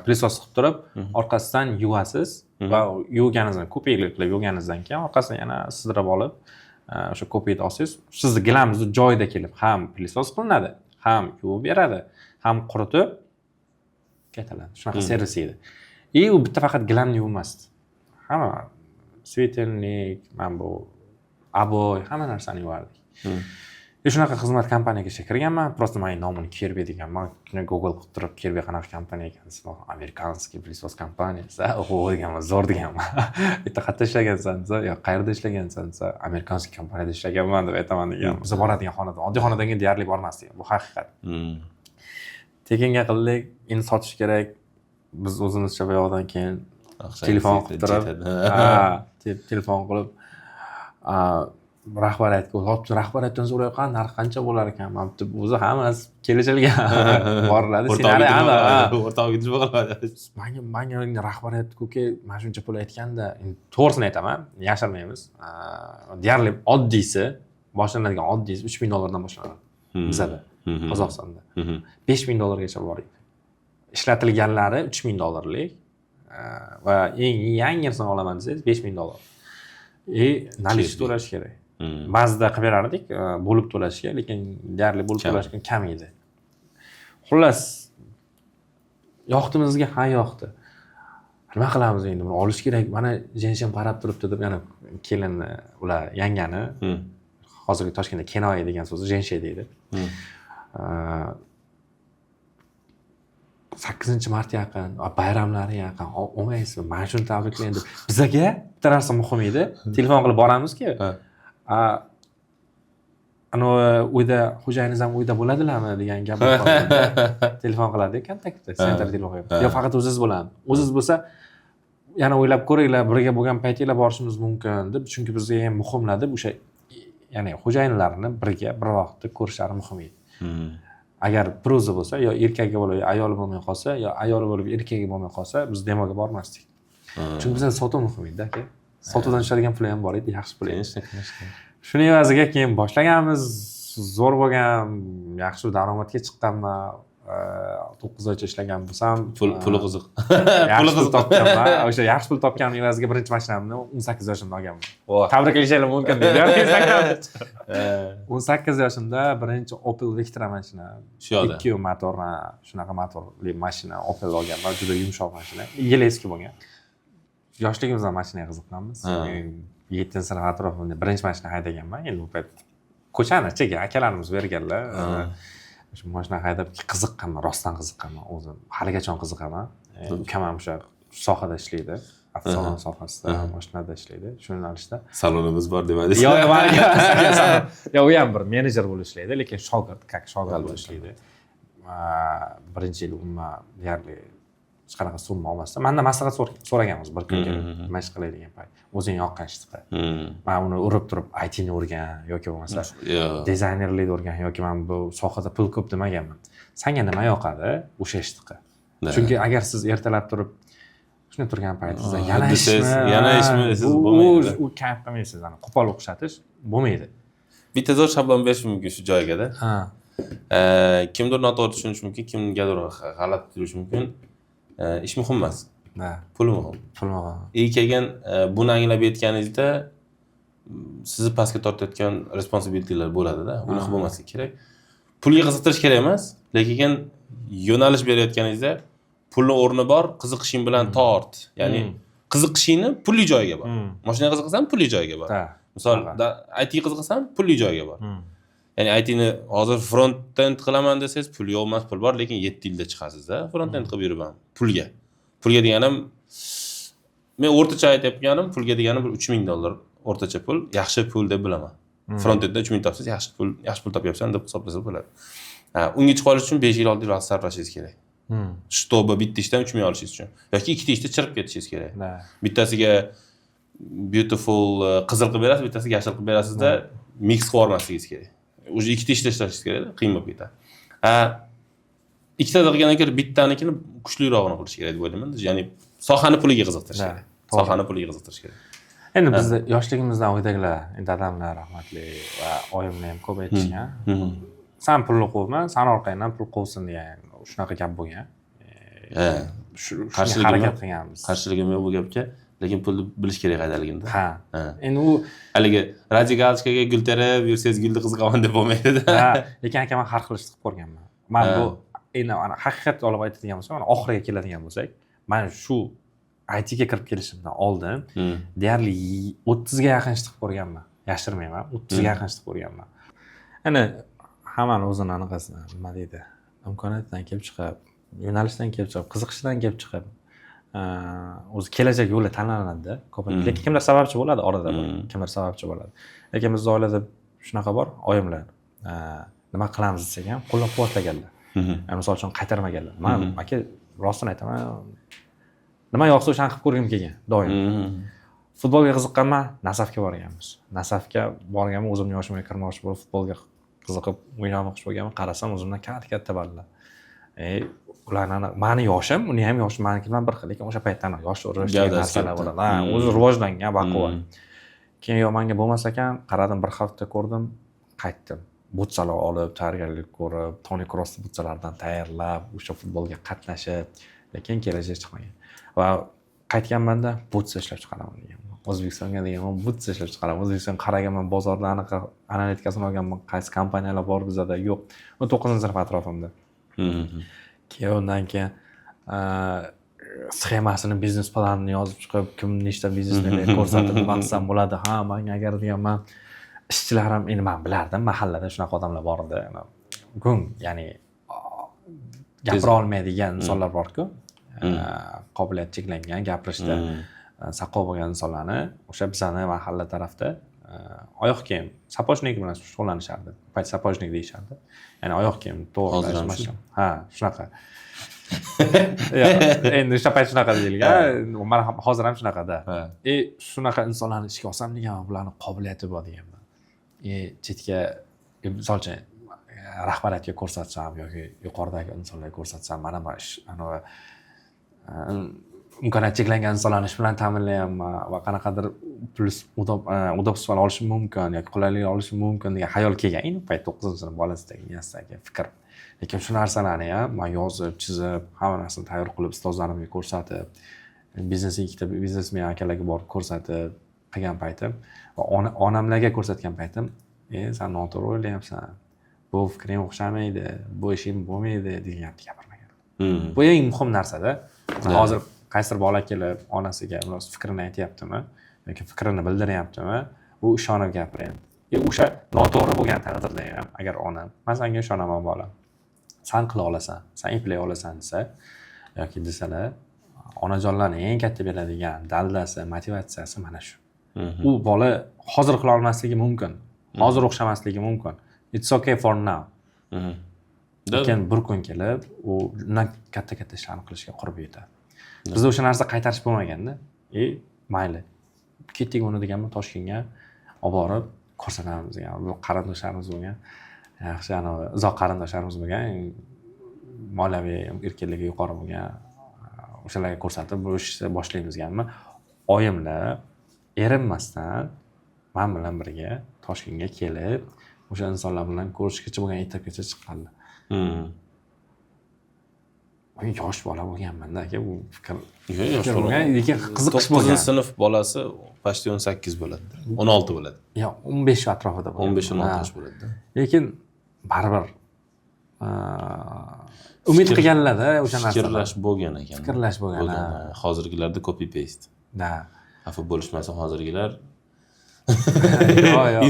plisos qilib turib, orqasidan yuvasiz va yuvganingizdan ko'paylik qilib yuvganingizdan keyin orqasidan yana sizdirib olib, o'sha ko'paytib olsangiz, sizni gilamingiz joyida kelib ham plisos qilinadi, ham yuvib beradi, ham quritib ketiladi. Shunaqa servis edi. U bitta faqat gilamni yuvmasdi. Hamma svetelnik, men bu aboy, hamma narsani yuvardik. Shunaqa xizmat kompaniyasiga ishga kirganman. Просто men nomini Kirby deganman. Google qilib turib Kirby qanaqa kompaniya ekansiz? Amerikanskiy plissos kompaniyasi. O'g'o deganman, zo'r deganman. Bitta qayerda ishlagansan desa, yo qayerda ishlagansan desa, Amerikanskiy kompaniyada ishlaganman deb aytaman degan. Biz boradigan xonadon, oddiy xonadonga deyarli bormasdik. Bu haqiqat. Tekinga qildik, endi sotish kerak. Biz o'zimizcha bu yoqdan keyin telefon qilib turib, telefon qilib rahbariyatdan so'rayotgan narx qancha bo'lar ekan? Men deb o'zi hammasi kelishilgan. Boriladi. Ssenariy hamma. O'rtoq yetish bo'ladi. Menga rahbariyat ko'ka mana shuncha pul aytganda, endi to'g'risini aytaman, yashirmaymiz. Deyarli oddiysi, boshlanadigan oddiysi $3000 dan boshlanadi. Bizda, Qozog'istonda. $5000 bor edi. Ishlatilganlari $3000 va eng yangisini olaman desangiz $5000. Nalish to'lash kerak. Ba'zida qilib berardik, bo'lib to'lashga, lekin deyarli bo'lib to'lashga kam edi. Xullas, yoqdimizga ha yoqdi. Nima qilamiz endi? Buni olish kerak. Mana jenshim qarab turibdi deb, yana kelinni, ular yangani, hozirgi Toshkentda Kenoy degan so'zi jenshe deydi. 8-mart yaqin, bayramlari yaqin, olmaysizmi? Mana shuni tabriklayman deb. Bizga bitta narsa muhim edi. Telefon qilib boramizki, uyda xo'jayingiz ham uyda bo'ladilarmi degan gap bor. Telefon qiladi, kontaktda, senter telefon qo'yib. Yo faqat o'zingiz bo'ladi. O'zingiz bo'lsa, yana o'ylab ko'ringlar, birga bo'lgan paytinglar borishimiz mumkin deb, chunki bizga ham muhimlar deb o'sha, ya'ni xo'jayinlarni birga bir vaqtda ko'rishlari muhim edi. Agar bir o'zi bo'lsa, yo erkagi bo'lib, ayoli bo'lmay qolsa, yo ayoli bo'lib, erkagi bo'lmay qolsa, biz demoga bormasdik. Chunki bizga sotuv muhim edi, aka. Sotuvdan tushadigan pul ham bor edi, yaxshi pul edi. Shuning evaziga keyin boshlaganmiz, zo'r bo'lgan, yaxshi daromadga chiqqanman. 9 oycha ishlagan bo'lsam, puli qiziq. Puli qiziq topganman. O'sha yaxshi pul topganim evaziga birinchi mashinamni 18 yoshimda olganman. Tabriklashinglar mumkin deydi. 18 yoshimda birinchi Opel Vectra mashina, 2 motorli, shunaqa motorli mashina Opel olganman. Juda yumshoq mashina. Yil eski bo'lgan. Yoshligimizdan mashinaga qiziqqanmiz. 7-sinf atrofida birinchi mashina haydaganman. Endi bu payt ko'chani ichiga akalarimiz berganlar. Shu mashina haydab qiziqqanman, rostdan qiziqqanman o'zim. Haligacha qiziqaman. Ukam ham o'sha sohada ishlaydi. Avtosalon sohasida, mashinada ishlaydi. Shu yo'nalishda. Salonimiz bor demadingiz. Yo'q, u ham bir menejer bo'lib ishlaydi, lekin shogird bo'lib ishlaydi. birinchi yil umuman deyarli hech qanaqa summa olmasdan mandan maslahat so'raganmiz bir kunga nima ish qilay degan payt o'zing yoqqan ishni qil. Man uni urib turib ITni o'rgan yoki bo'lmasa dizaynerlikni o'rgan yoki men bu sohada pul ko'p demaganman. Senga nima yoqadi o'sha ishni qil. Chunki agar siz ertalab turib shunday turgan paytingizda yana ishmi siz bo'lmaydi. U kayf qilmaysiz, ana qo'pol o'xshatish bo'lmaydi. Bitta zo'r shablon berish mumkin shu joyga-da. Kimdir noto'g'ri tushunishi mumkin, kimgadir g'alati tuyulishi mumkin. Ish muhim emas. Pul muhim. Pul muhim. Keyin buni anglab yetganingizda sizni pastga tortayotgan responsibilitylar bo'ladi-da. Unaqa bo'lmasligi kerak. Pulga qiziqtirish kerak emas, lekin yo'nalish berayotganingizda pulni o'rni bor, qiziqishing bilan tort. Ya'ni qiziqishingni pulli joyiga bor. Mashinaga qiziqsam pulli joyiga bor. Misol, IT qiziqsam pulli joyiga bor. Ya'ni ITni hozir front-end qilaman desangiz pul yo'q emas, pul bor, lekin 7 yilda chiqasiz-da. Front-end qilib yuraman. Pulga. Pulga deganim men o'rtacha aytayotganim, pulga deganim bir $3000 o'rtacha pul, yaxshi pul deb bilaman. Front-endda 3000 topsangiz yaxshi pul topyapsan deb hisoblasa bo'ladi. Unga chiqib olish uchun 5 yil 6 yil vaqt sarflashingiz kerak. Shtoba bitta ishdan 3000 olishingiz uchun yoki ikkita ishda chirib ketishingiz kerak. Bittasiga beautiful qizil qilib berasiz, bittasiga yashil qilib berasizda mix qilib olmasligingiz kerak. O'sha ikkita ishda ishlashingiz kerak, qiyin bo'lib ketadi. Ikkita qilgandan ko'ra bittanikini kuchlirog'ini qilish kerak deb o'ylayman. Ya'ni sohani puliga qiziqtirish kerak. Sohani puliga qiziqtirish kerak. Endi bizni yoshligimizdan uydagilar, dadamlar rahmatli va oyimlar ham ko'p aytishgan. Sen pulni quvma, sen orqangdan pul quvsin degan shunaqa gap bo'lgan. Harakat qilganmiz. Qarshiligim yo'q bu gapga, lekin pulni bilish kerak qayerligimda. Endi u haligi radikalchikaga gul terib yursangiz gulni qiziqaman deb bo'lmaydi-da. Lekin aka men har xil ishni qilib ko'rganman. Men bu endi haqiqat olib aytadigan bo'lsam, oxiriga keladigan bo'lsak, men shu ITga kirib kelishimdan oldin deyarli 30 ga yaqin ish qilib ko'rganman. Yashirmayman, 30 ga yaqin ish qilib ko'rganman. Ana hammani o'zini anaqasi nima deydi? Imkoniyatdan kelib chiqib, yo'nalishdan kelib chiqib, qiziqishdan kelib chiqib, o'zi kelajak yo'li tanlanadi-da. Ko'pincha lekin kimlar sababchi bo'ladi orada bor. Kimlar sababchi bo'ladi. Lekin bizning oilada shunaqa bor, oyimlar nima qilamiz desak ham qo'llab-quvvatlaganlar. Misol uchun qaytarmaganlar. Men aka rostini aytaman, nima yoqsa o'shani qilib ko'rgim kelgan doim. Futbolga qiziqqanman, Nasafga borganmiz. Nasafga borganman, o'zimning yoshimga kirmoqchi bo'lib, futbolga qiziqib o'ynamoqchi bo'lganman. Qarasam o'zimdan katta ballar. Ularning meni yoshim, uni ham yoshi menikidan bir xil, lekin o'sha paytdan yosh rivojlangan narsalar bo'ladi. O'zi rivojlangan, baquvvat. Keyin yo menga bo'lmas ekan, qaradim bir hafta ko'rdim, qaytdim. Butsalar olib, tayyorgarlik ko'rib, Toni Kroos butsalardan tayyorlab, o'sha futbolga qatnashib, lekin kelajak chiqmagan. Va qaytganmanda buts ishlab chiqaraman degan. O'zbekistonga degan buts ishlab chiqaraman. O'zbekiston qaraganman, bozorda anaqa analitikasini olganman, qaysi kompaniyalar bor bizda yo'q. 9-sinf atrofimda. Keyin undan keyin sxemasini, biznes planini yozib chiqib, kim nechta biznesni ko'rsatib nima qilsam bo'ladi. Ha, menga agar deganman, ishchilarim endi men bilardim, mahallada shunaqa odamlar bor edi. Ya'ni gapira olmaydigan insonlar bor-ku. Qobiliyat cheklangan, gapirishda saqov bo'lgan insonlarni o'sha bizani mahalla tarafda oyoq kiyim, sapochnik bilan shug'ullanishardi. Payt sapochnik deyishardi. Ya'ni oyoq kiyim to'g'rilash mashina. Ha, shunaqa. Endi o'sha payt shunaqa deyilgan. Men hozir ham shunaqada. Shunaqa insonlarni ishga olsam degan, bularning qobiliyati bor deganman. Chetga misol uchun rahbariyatga ko'rsatsam yoki yuqoridagi insonlarga ko'rsatsam, mana bu ish imkoniyat cheklangan insonlarni ish bilan ta'minlayapman va qanaqadir plus udobstvolar olishim mumkin yoki qulaylik olishim mumkin degan xayol kelgan. Endi payt 9-sinf bolasidagi miyasidagi fikr. Lekin shu narsalarni ham men yozib, chizib, hamma narsani tayyor qilib ustozlarimga ko'rsatib, ikkita biznesmen akalarga borib ko'rsatib qilgan paytim va onamlarga ko'rsatgan paytim, sen noto'g'ri o'ylayapsan. Bu fikring o'xshamaydi, bu ishing bo'lmaydi degan gapni gapirmagan. Bu eng muhim narsa-da. Hozir qaysidir bola kelib onasiga biroz fikrini aytayaptimi yoki fikrini bildiryaptimi, u ishonib gapiryapti. O'sha noto'g'ri bo'lgan taqdirda ham agar onam, men senga ishonaman bolam, sen qila olasan, sen eplay olasan desa yoki desalar, onajonlarning eng katta beradigan daldasi, motivatsiyasi mana shu. U bola hozir qila olmasligi mumkin, hozir o'xshamasligi mumkin. It's okay for now. lekin bir kun kelib u undan katta ishlarni qilishga qurbi yetadi. Bizda o'sha narsa qaytarish bo'lmaganda, mayli. Ketdik uni deganman Toshkentga olib borib ko'rsatamiz degan. Bu qarindoshlarimiz bo'lgan. Yaxshi uzoq qarindoshlarimiz bo'lgan, moliyaviy erkinligi yuqori bo'lgan. O'shalarga ko'rsatib bu ishni boshlaymiz deganman. Oyimlar erinmasdan men bilan birga Toshkentga kelib, o'sha insonlar bilan ko'rishgacha bo'lgan etapgacha chiqqanlar. Men yosh bola bo'lganman-da aka, bu fikr. Yosh bola. Lekin qiziqish bo'lgan. Sinf bolasi почти 18 bo'ladi. 16 bo'ladi. Yo, 15 atrofida bo'ladi. 15-16 yosh bo'ladi. Lekin baribir umid qilganlar-da o'sha narsalar. Fikrlash bo'lgan ekan. Fikrlash bo'lgan. Hozirgilarda copy paste. Da. Xafa bo'lishmasa hozirgilar Yo'q.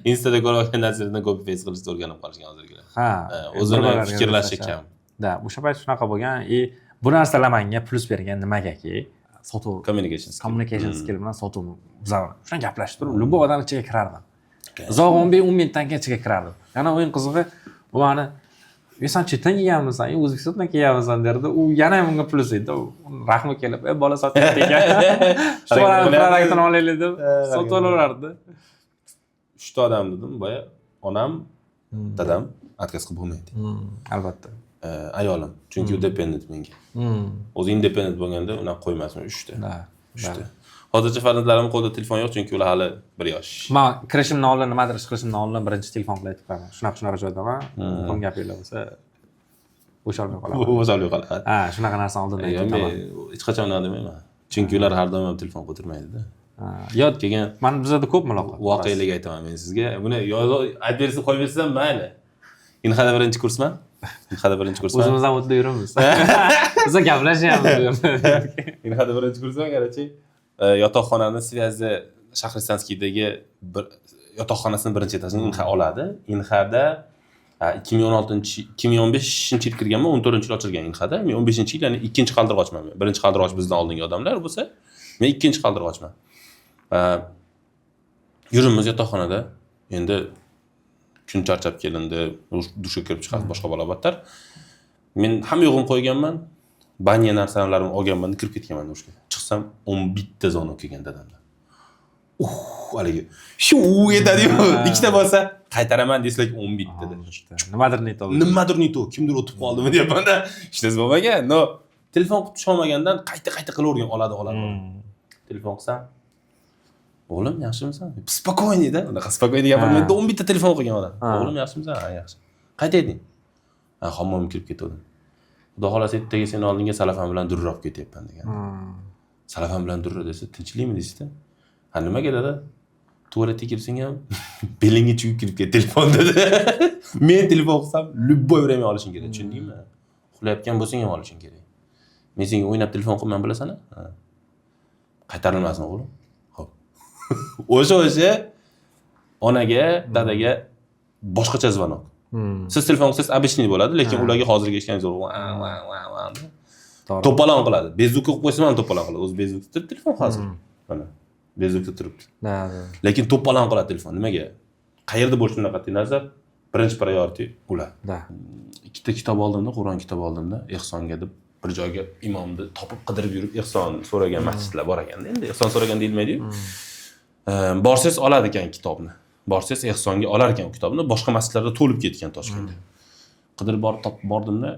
Instada ko'rgan narsalarni copy paste qilishni o'rganib qolishgan hozirgilar. Ha, o'zini fikrlashi kam. Da, o'sha payt shunaqa bo'lgan. Bu narsalar menga plus bergan nimagaki? Sotuv, Communication skill bilan sotuv bizlar shuni gaplashib turib, любой odam ichiga kirardim. Uzoq 15-10 minutdan keyin ichiga kirardim. Yana o'yin qizig'i, u meni "Sen chetdan kelganmisan, O'zbekistondan kelganmisan" derdi. U yana ham unga plus edi. Rahmi kelib, bola sotyapti ekan. Shu produktini olaylik deb sotib olardi. 3 ta odam dedim, boya onam, dadam отказ qilib bo'lmaydi. Albatta. Ayolim, chunki u dependent menga. O'zi independent bo'lganda uni qo'ymasman 3 ta. 3 ta. Hozircha farzandlarim qo'lida telefon yo'q, chunki ular hali 1 yosh. Men kirishimdan oldin, nimadir ish qilishimdan oldin birinchi telefon qilib aytib qo'yaman. Shunaqa joydaman. Kim gapinglar bo'lsa o'shalmay qolaman. O'shalmay qoladi. Ha, shunaqa narsani oldindan aytaman. Men hech qachon unaqa demayman. Chunki ular har doim telefon ko'tarmaydi-da. Yod kelgan. Men bizda ko'p muloqot. Voqelik aytaman men sizga. Buni aytib bersa qo'yib bersam mayli. Inhada birinchi kursman. Inhada birinchi kursman. O'zimizdan o'tda yuramiz. Biz gaplashyapmiz. Inhada birinchi kursman, qarachi. Yotoqxonani Svyazi Shahristanskiydagi bir yotoqxonasini birinchi etajini Inha oladi. Inhada 2015-yil kirganman, 14-yil ochilgan Inhada. Men 15-yil, ya'ni ikkinchi qaldirg'ochman. Birinchi qaldirg'och bizdan oldingi odamlar bo'lsa, men ikkinchi qaldirg'ochman. Yurimiz yotoqxonada. Endi kun charchab kelindi, dushga kirib chiqadi, boshqa balobatlar. Men hamma yo'g'im qo'yganman. Banya narsalarimni olganman, kirib ketganman dushga. Chiqsam 11 ta zona kelgan dadamdan. Haligi shu yetadi-yu. Ikkita bo'lsa qaytaraman desak 11 ta dedi. Nimadir neto. Nimadir neto, kimdir o'tib qoldimi deyapman-da. Hech narsa bo'lmagan. No, telefon qilib tusholmagandan qayta qilavergan, oladi. Telefon qilsam, "O'g'lim, yaxshimisan?" Spokойный-da. Unaqa spokойный gapirmaydi. 11 ta telefon qilgan odam. "O'g'lim, yaxshimisan?" "Ha, yaxshi." "Qayta eding?" "Ha, hammom kirib ketdim." Xudo xolasa ertaga seni oldinga salafan bilan durra olib ketyapman degan. Salafan bilan durra desa, tinchlikmi deysiz-da? "Ha, nimaga dada? Tualetga kirsang ham belingga chugib kirib ket telefon" dedi. Men telefon qilsam, любой время olishing kerak, tushundingmi? Uxlayotgan bo'lsang ham olishing kerak. Men senga o'ynab telefon qilman bilasan-a? Ha. Qaytarilmasin o'g'lim. Xo'p. O'sha onaga, dadaga boshqacha zvonok. Siz telefon qilsangiz обычный bo'ladi, lekin ularga hozirgi eshitganingiz zo'r. To'polon qiladi. Bezukni qo'yib qo'ysam ham to'polon qiladi. O'zi bezukda turib telefon hozir. Mana. Bezukda turibdi. Lekin to'polon qiladi telefon. Nimaga? Qayerda bo'lishini qat'iy nazar, birinchi priority ular. Ikkita kitob oldimda, Qur'on kitobi oldimda, ehsonga deb bir joyga imomni topib qidirib yurib ehson so'ragan masjidlar bor ekanda. Endi ehson so'ragan deyilmaydi-yu. Borsangiz oladi ekan kitobni. Borsangiz ehsonga olar ekan kitobni, boshqa masjidlarda to'lib ketgan Toshkentda. Qidirib borib topib bordimda,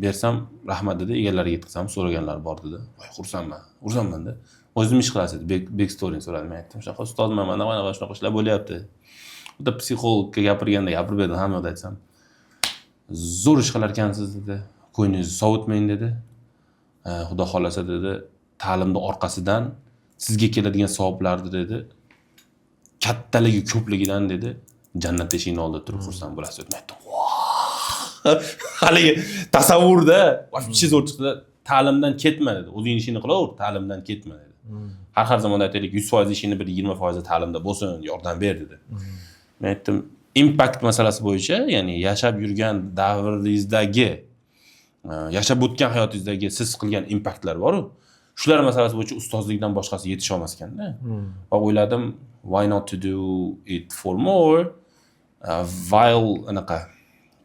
bersam rahmat dedi, egalariga yetkazsam so'raganlar bor dedi. Voy, xursandman-da. O'zim ish qilasiz, back story so'radi. Men aytdim, "Shunaqa ustozman, mana shunaqa ishlar bo'lyapti." Unda psixologga gapirganda gapirib berdim, hamma yoqda aytsam. "Zo'r ish qilar ekansiz" dedi. "Qo'yningizni sovutmang" dedi. "Xudo xolasa" dedi, "ta'limning orqasidan sizga keladigan savoblarni" dedi, "kattaligi, ko'pligidan" dedi, "jannat eshigini oldida turib xursand bo'lasiz" deb aytdim. Haligi tasavvurda, вообще zo'r chiqdi. Ta'limdan ketma dedi. O'zing ishingni qilaver, ta'limdan ketma dedi. Har zamonda aytaylik, 100% ishingni bir 20% ta'limda bo'lsin, yordam ber dedi. Men aytdim, impact masalasi bo'yicha, ya'ni yashab yurgan davringizdagi, yashab o'tgan hayotingizdagi siz qilgan impactlar bor-ku. Shular masalasi bo'yicha ustozlikdan boshqasi yetisha olmas ekanda. Va o'yladim, why not to do it for more? While anaqa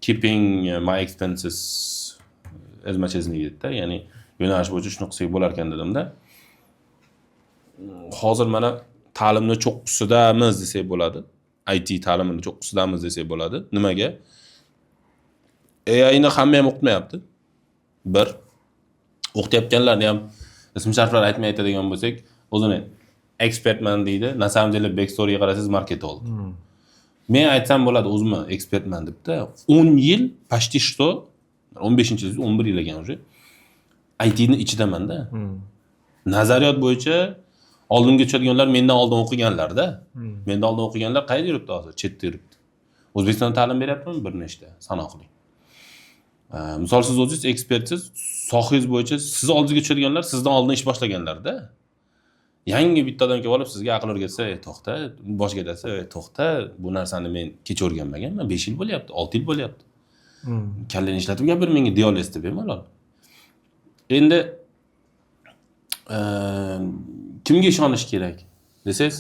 keeping my expenses as much as needed-da, ya'ni yo'nalish bo'yicha shuni qilsak bo'lar ekan dedimda. Hozir mana ta'limni cho'qqisidamiz desak bo'ladi. IT ta'limini cho'qqisidamiz desak bo'ladi. Nimaga? AI ni hamma ham o'qitmayapti. Bir o'qitayotganlarni ham ism sharflar aytmay aytadigan bo'lsak, o'zini expertman deydi. Na samom деле backstory'ga qarasangiz marketolog. Men aytsam bo'ladi o'zimni ekspertman debda. 10 yil, почти что 15-yil, 11 yil ekan уже. IT ni ichidaman-da. Nazariyat bo'yicha oldinga tushadiganlar mendan oldin o'qiganlar-da. Mendan oldin o'qiganlar qayerda yuribdi hozir? Chetda yuribdi. O'zbekistonda ta'lim beryaptimi? Bir nechta, sanoqli. Misol siz o'zingiz ekspertsiz, sohangiz bo'yicha siz oldinga tushadiganlar sizdan oldin ish boshlaganlar-da. Yangi bitta odam kelib olib sizga aql o'rgatsa, to'xta, boshga desa, to'xta, bu narsani men kech o'rganmaganman, 5 yil bo'lyapti, 6 yil bo'lyapti. Kallani ishlatib gapir menga diolez deb bemalol. Endi kimga ishonish kerak desangiz,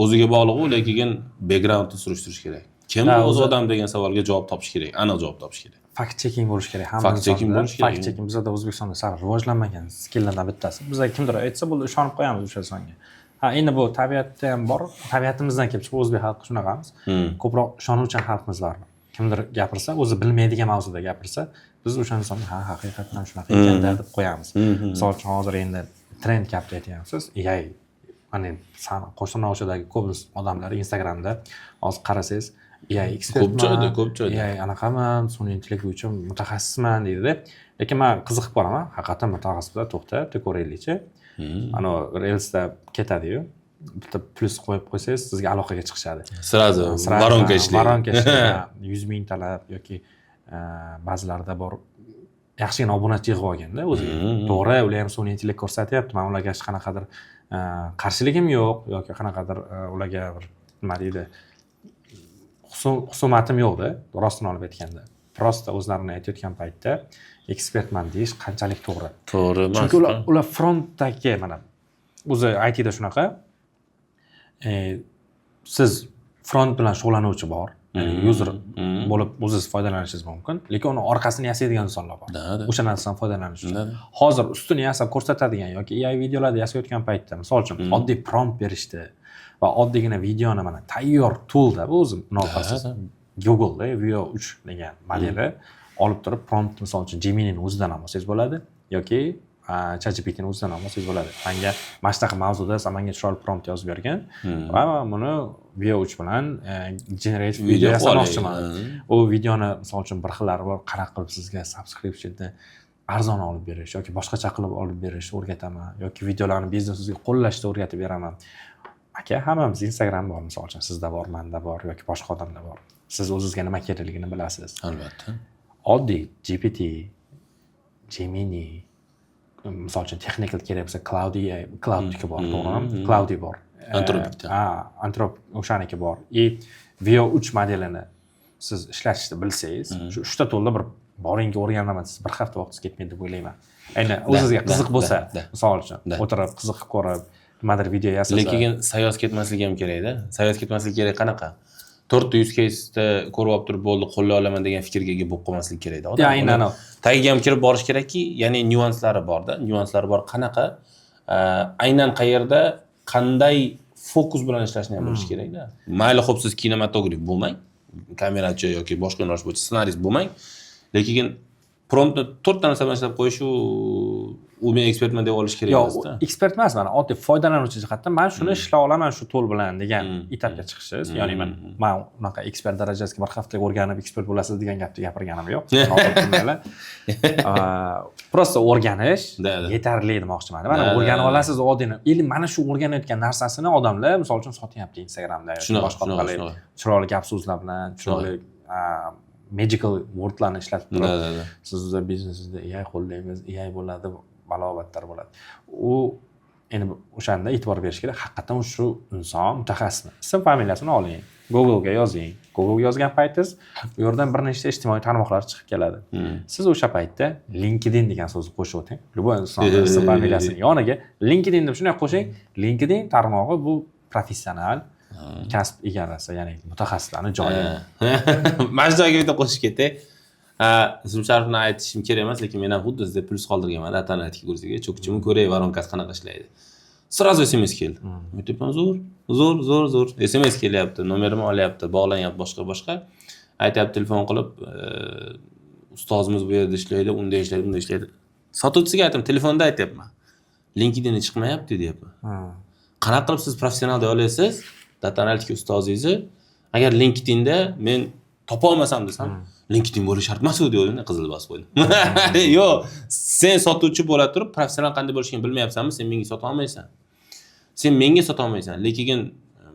o'ziga bog'liq-u, lekin backgroundni surishtirish kerak. Kim o'zi odam degan savolga javob topish kerak, aniq javob topish kerak. Fact checking bo'lish kerak. Hamma Fact checking bo'lish kerak. Fact checking bizda O'zbekistonda sal rivojlanmagan skilllardan bittasi. Bizga kimdir aytsa bo'ldi, ishonib qo'yamiz o'sha songa. Ha, endi bu tabiatda ham bor. Tabiatimizdan kelib chiqib o'zbek xalqi shunaqamiz. Ko'proq ishonuvchan xalqimiz bor. Kimdir gapirsa, o'zi bilmaydigan mavzuda gapirsa, biz o'sha insonni ha, haqiqatan shunaqa ekan deb qo'yamiz. Misol uchun hozir endi trend gapni aytyapsiz. AI mana Qo'shnoqdagi ko'p odamlar Instagramda hozir qarasangiz AI ekspertman, ko'p joyda. AI anaqaman, sun'iy intellekt bo'yicha mutaxassisman deydi. Lekin men qiziqib boraman, haqiqatan mutaxassislar to'xtab, ko'raylikchi. Ana Reelsda ketadi-yu. Bitta plus qo'yib qo'ysangiz, sizga aloqaga chiqishadi. Srazu voronka ishlaydi. Voronka ishlaydi. 100 ming talab yoki ba'zilarda bor yaxshigina obunachi yig'ib olganda o'zi. To'g'ri, ular ham sun'iy intellekt ko'rsatyapti. Men ularga hech qanaqadir qarshiligim yo'q yoki qanaqadir ularga bir nima deydi, husumatim yo'qda, rostini olib aytganda. Prosta o'zlarini aytayotgan paytda ekspertman deyish qanchalik to'g'ri. To'g'ri emas. Chunki ular frontdagi mana o'zi IT da shunaqa. Siz front bilan shug'ullanuvchi bor, ya'ni user bo'lib o'zingiz foydalanishingiz mumkin, lekin uni orqasini yasaydigan insonlar bor. O'sha narsadan foydalanish uchun. Hozir ustini yasab ko'rsatadigan yoki AI videolarni yasayotgan paytda, misol uchun oddiy prompt berishdi va oddiygina videoni mana tayyor toolda bu o'zi munofiqsiz Google'da Veo 3 degan modeli olib turib prompt misol uchun Gemini'ni o'zidan ham olsangiz bo'ladi yoki ChatGPT'ni o'zidan ham olsangiz bo'ladi. Menga mana shunaqa mavzuda menga chiroyli prompt yozib bergan va buni Veo 3 bilan generative video yasamoqchiman. U videoni misol uchun bir xillari bor, qanaqa qilib sizga subscription'ni arzon olib berish yoki boshqacha qilib olib berish o'rgataman yoki videolarni biznesingizga qo'llashni o'rgatib beraman. Aka, hammamiz Instagram bor, misol uchun sizda bor, menda bor yoki boshqa odamda bor. Siz o'zingizga nima kerakligini bilasiz. Albatta. Oddiy GPT, Gemini, misol uchun technical kerak bo'lsa Cloud'niki bor, to'g'rimi? Cloud'i bor. Antropikda. Antrop o'shaniki bor. Veo 3 modelini siz ishlatishni bilsangiz, shu 3 ta to'lda bir boringga o'rganaman, siz bir hafta vaqtingiz ketmaydi deb o'ylayman. Ayni o'zingizga qiziq bo'lsa, misol uchun o'tirib qiziqib ko'rib, nimadir video yasasa. Lekin sayoz ketmasligi ham kerak-da. Sayoz ketmasligi kerak qanaqa? 4 use case'da ko'rib olib turib bo'ldi, qo'llay olaman degan fikrga ega bo'lib qolmaslik kerak-da. Aynan. Tagiga ham kirib borish kerakki, ya'ni nyuanslari bor-da. Nyuanslari bor qanaqa? Aynan qayerda qanday fokus bilan ishlashni ham bilish kerak-da. Mayli, xo'p, siz kinematograf bo'lmang, kamerachi yoki boshqa yo'nalish bo'yicha ssenarist bo'lmang, lekin promptni 4 ta narsa bilan ishlab qo'yish u men ekspertman deb olish kerak emas-da. Yo'q, ekspert emas, mana oddiy foydalanuvchi jihatdan men shuni ishlay olaman shu tool bilan degan etapga chiqishingiz, ya'ni men unaqa ekspert darajasiga bir hafta o'rganib ekspert bo'lasiz degan gapni gapirganim yo'q. Prosta o'rganish yetarli demoqchiman. Mana o'rganib olasiz oddiyni. Endi mana shu o'rganayotgan narsasini odamlar misol uchun sotyapti Instagramda yoki boshqa orqali chiroyli gap so'zlar bilan, chiroyli magical wordlarni ishlatib turib, sizni biznesingizda AI qo'llaymiz, AI bo'ladi, balobatlar bo'ladi. U endi o'shanda e'tibor berish kerak. Haqiqatan shu inson mutaxassismi? Ism familiyasini oling, Google'ga yozing. Google'ga yozgan paytingiz u yerdan bir nechta ijtimoiy tarmoqlar chiqib keladi. Siz o'sha paytda LinkedIn degan so'zni qo'shib o'ting. Bu insonning ism familiyasini yoniga LinkedIn deb shunday qo'shing. LinkedIn tarmog'i bu professional kasb egalasi, ya'ni mutaxassislarning joyi. Mana shu joyga bitta qo'shib ketay. ism-sharifni aytishim kerak emas, lekin men ham xuddi sizda plus qoldirganman data analitika kursiga. Cho'kchimi ko'ray voronkasi qanaqa ishlaydi. Sразу SMS keldi. Aytibman, zo'r. SMS kelyapti, nomerimni olyapti, bog'lanyapti boshqa. Aytayapti telefon qilib, ustozimiz bu yerda ishlaydi, unda ishlaydi, bunda ishlaydi. Sotuvchisiga aytdim, telefonda aytayapman. LinkedIn chiqmayapti deyapman. Qanaqa qilib siz professional deya olasiz? Data analitika ustozingizni agar LinkedInda men topa olmasam desam, LinkedIn bo'lish shart emas deydi, qizil bosib qo'ydim. Yo'q, sen sotuvchi bo'la turib, professional qanday bo'lishini bilmayapsanmi? Sen menga sota olmaysan. Sen menga sota olmaysan. Lekin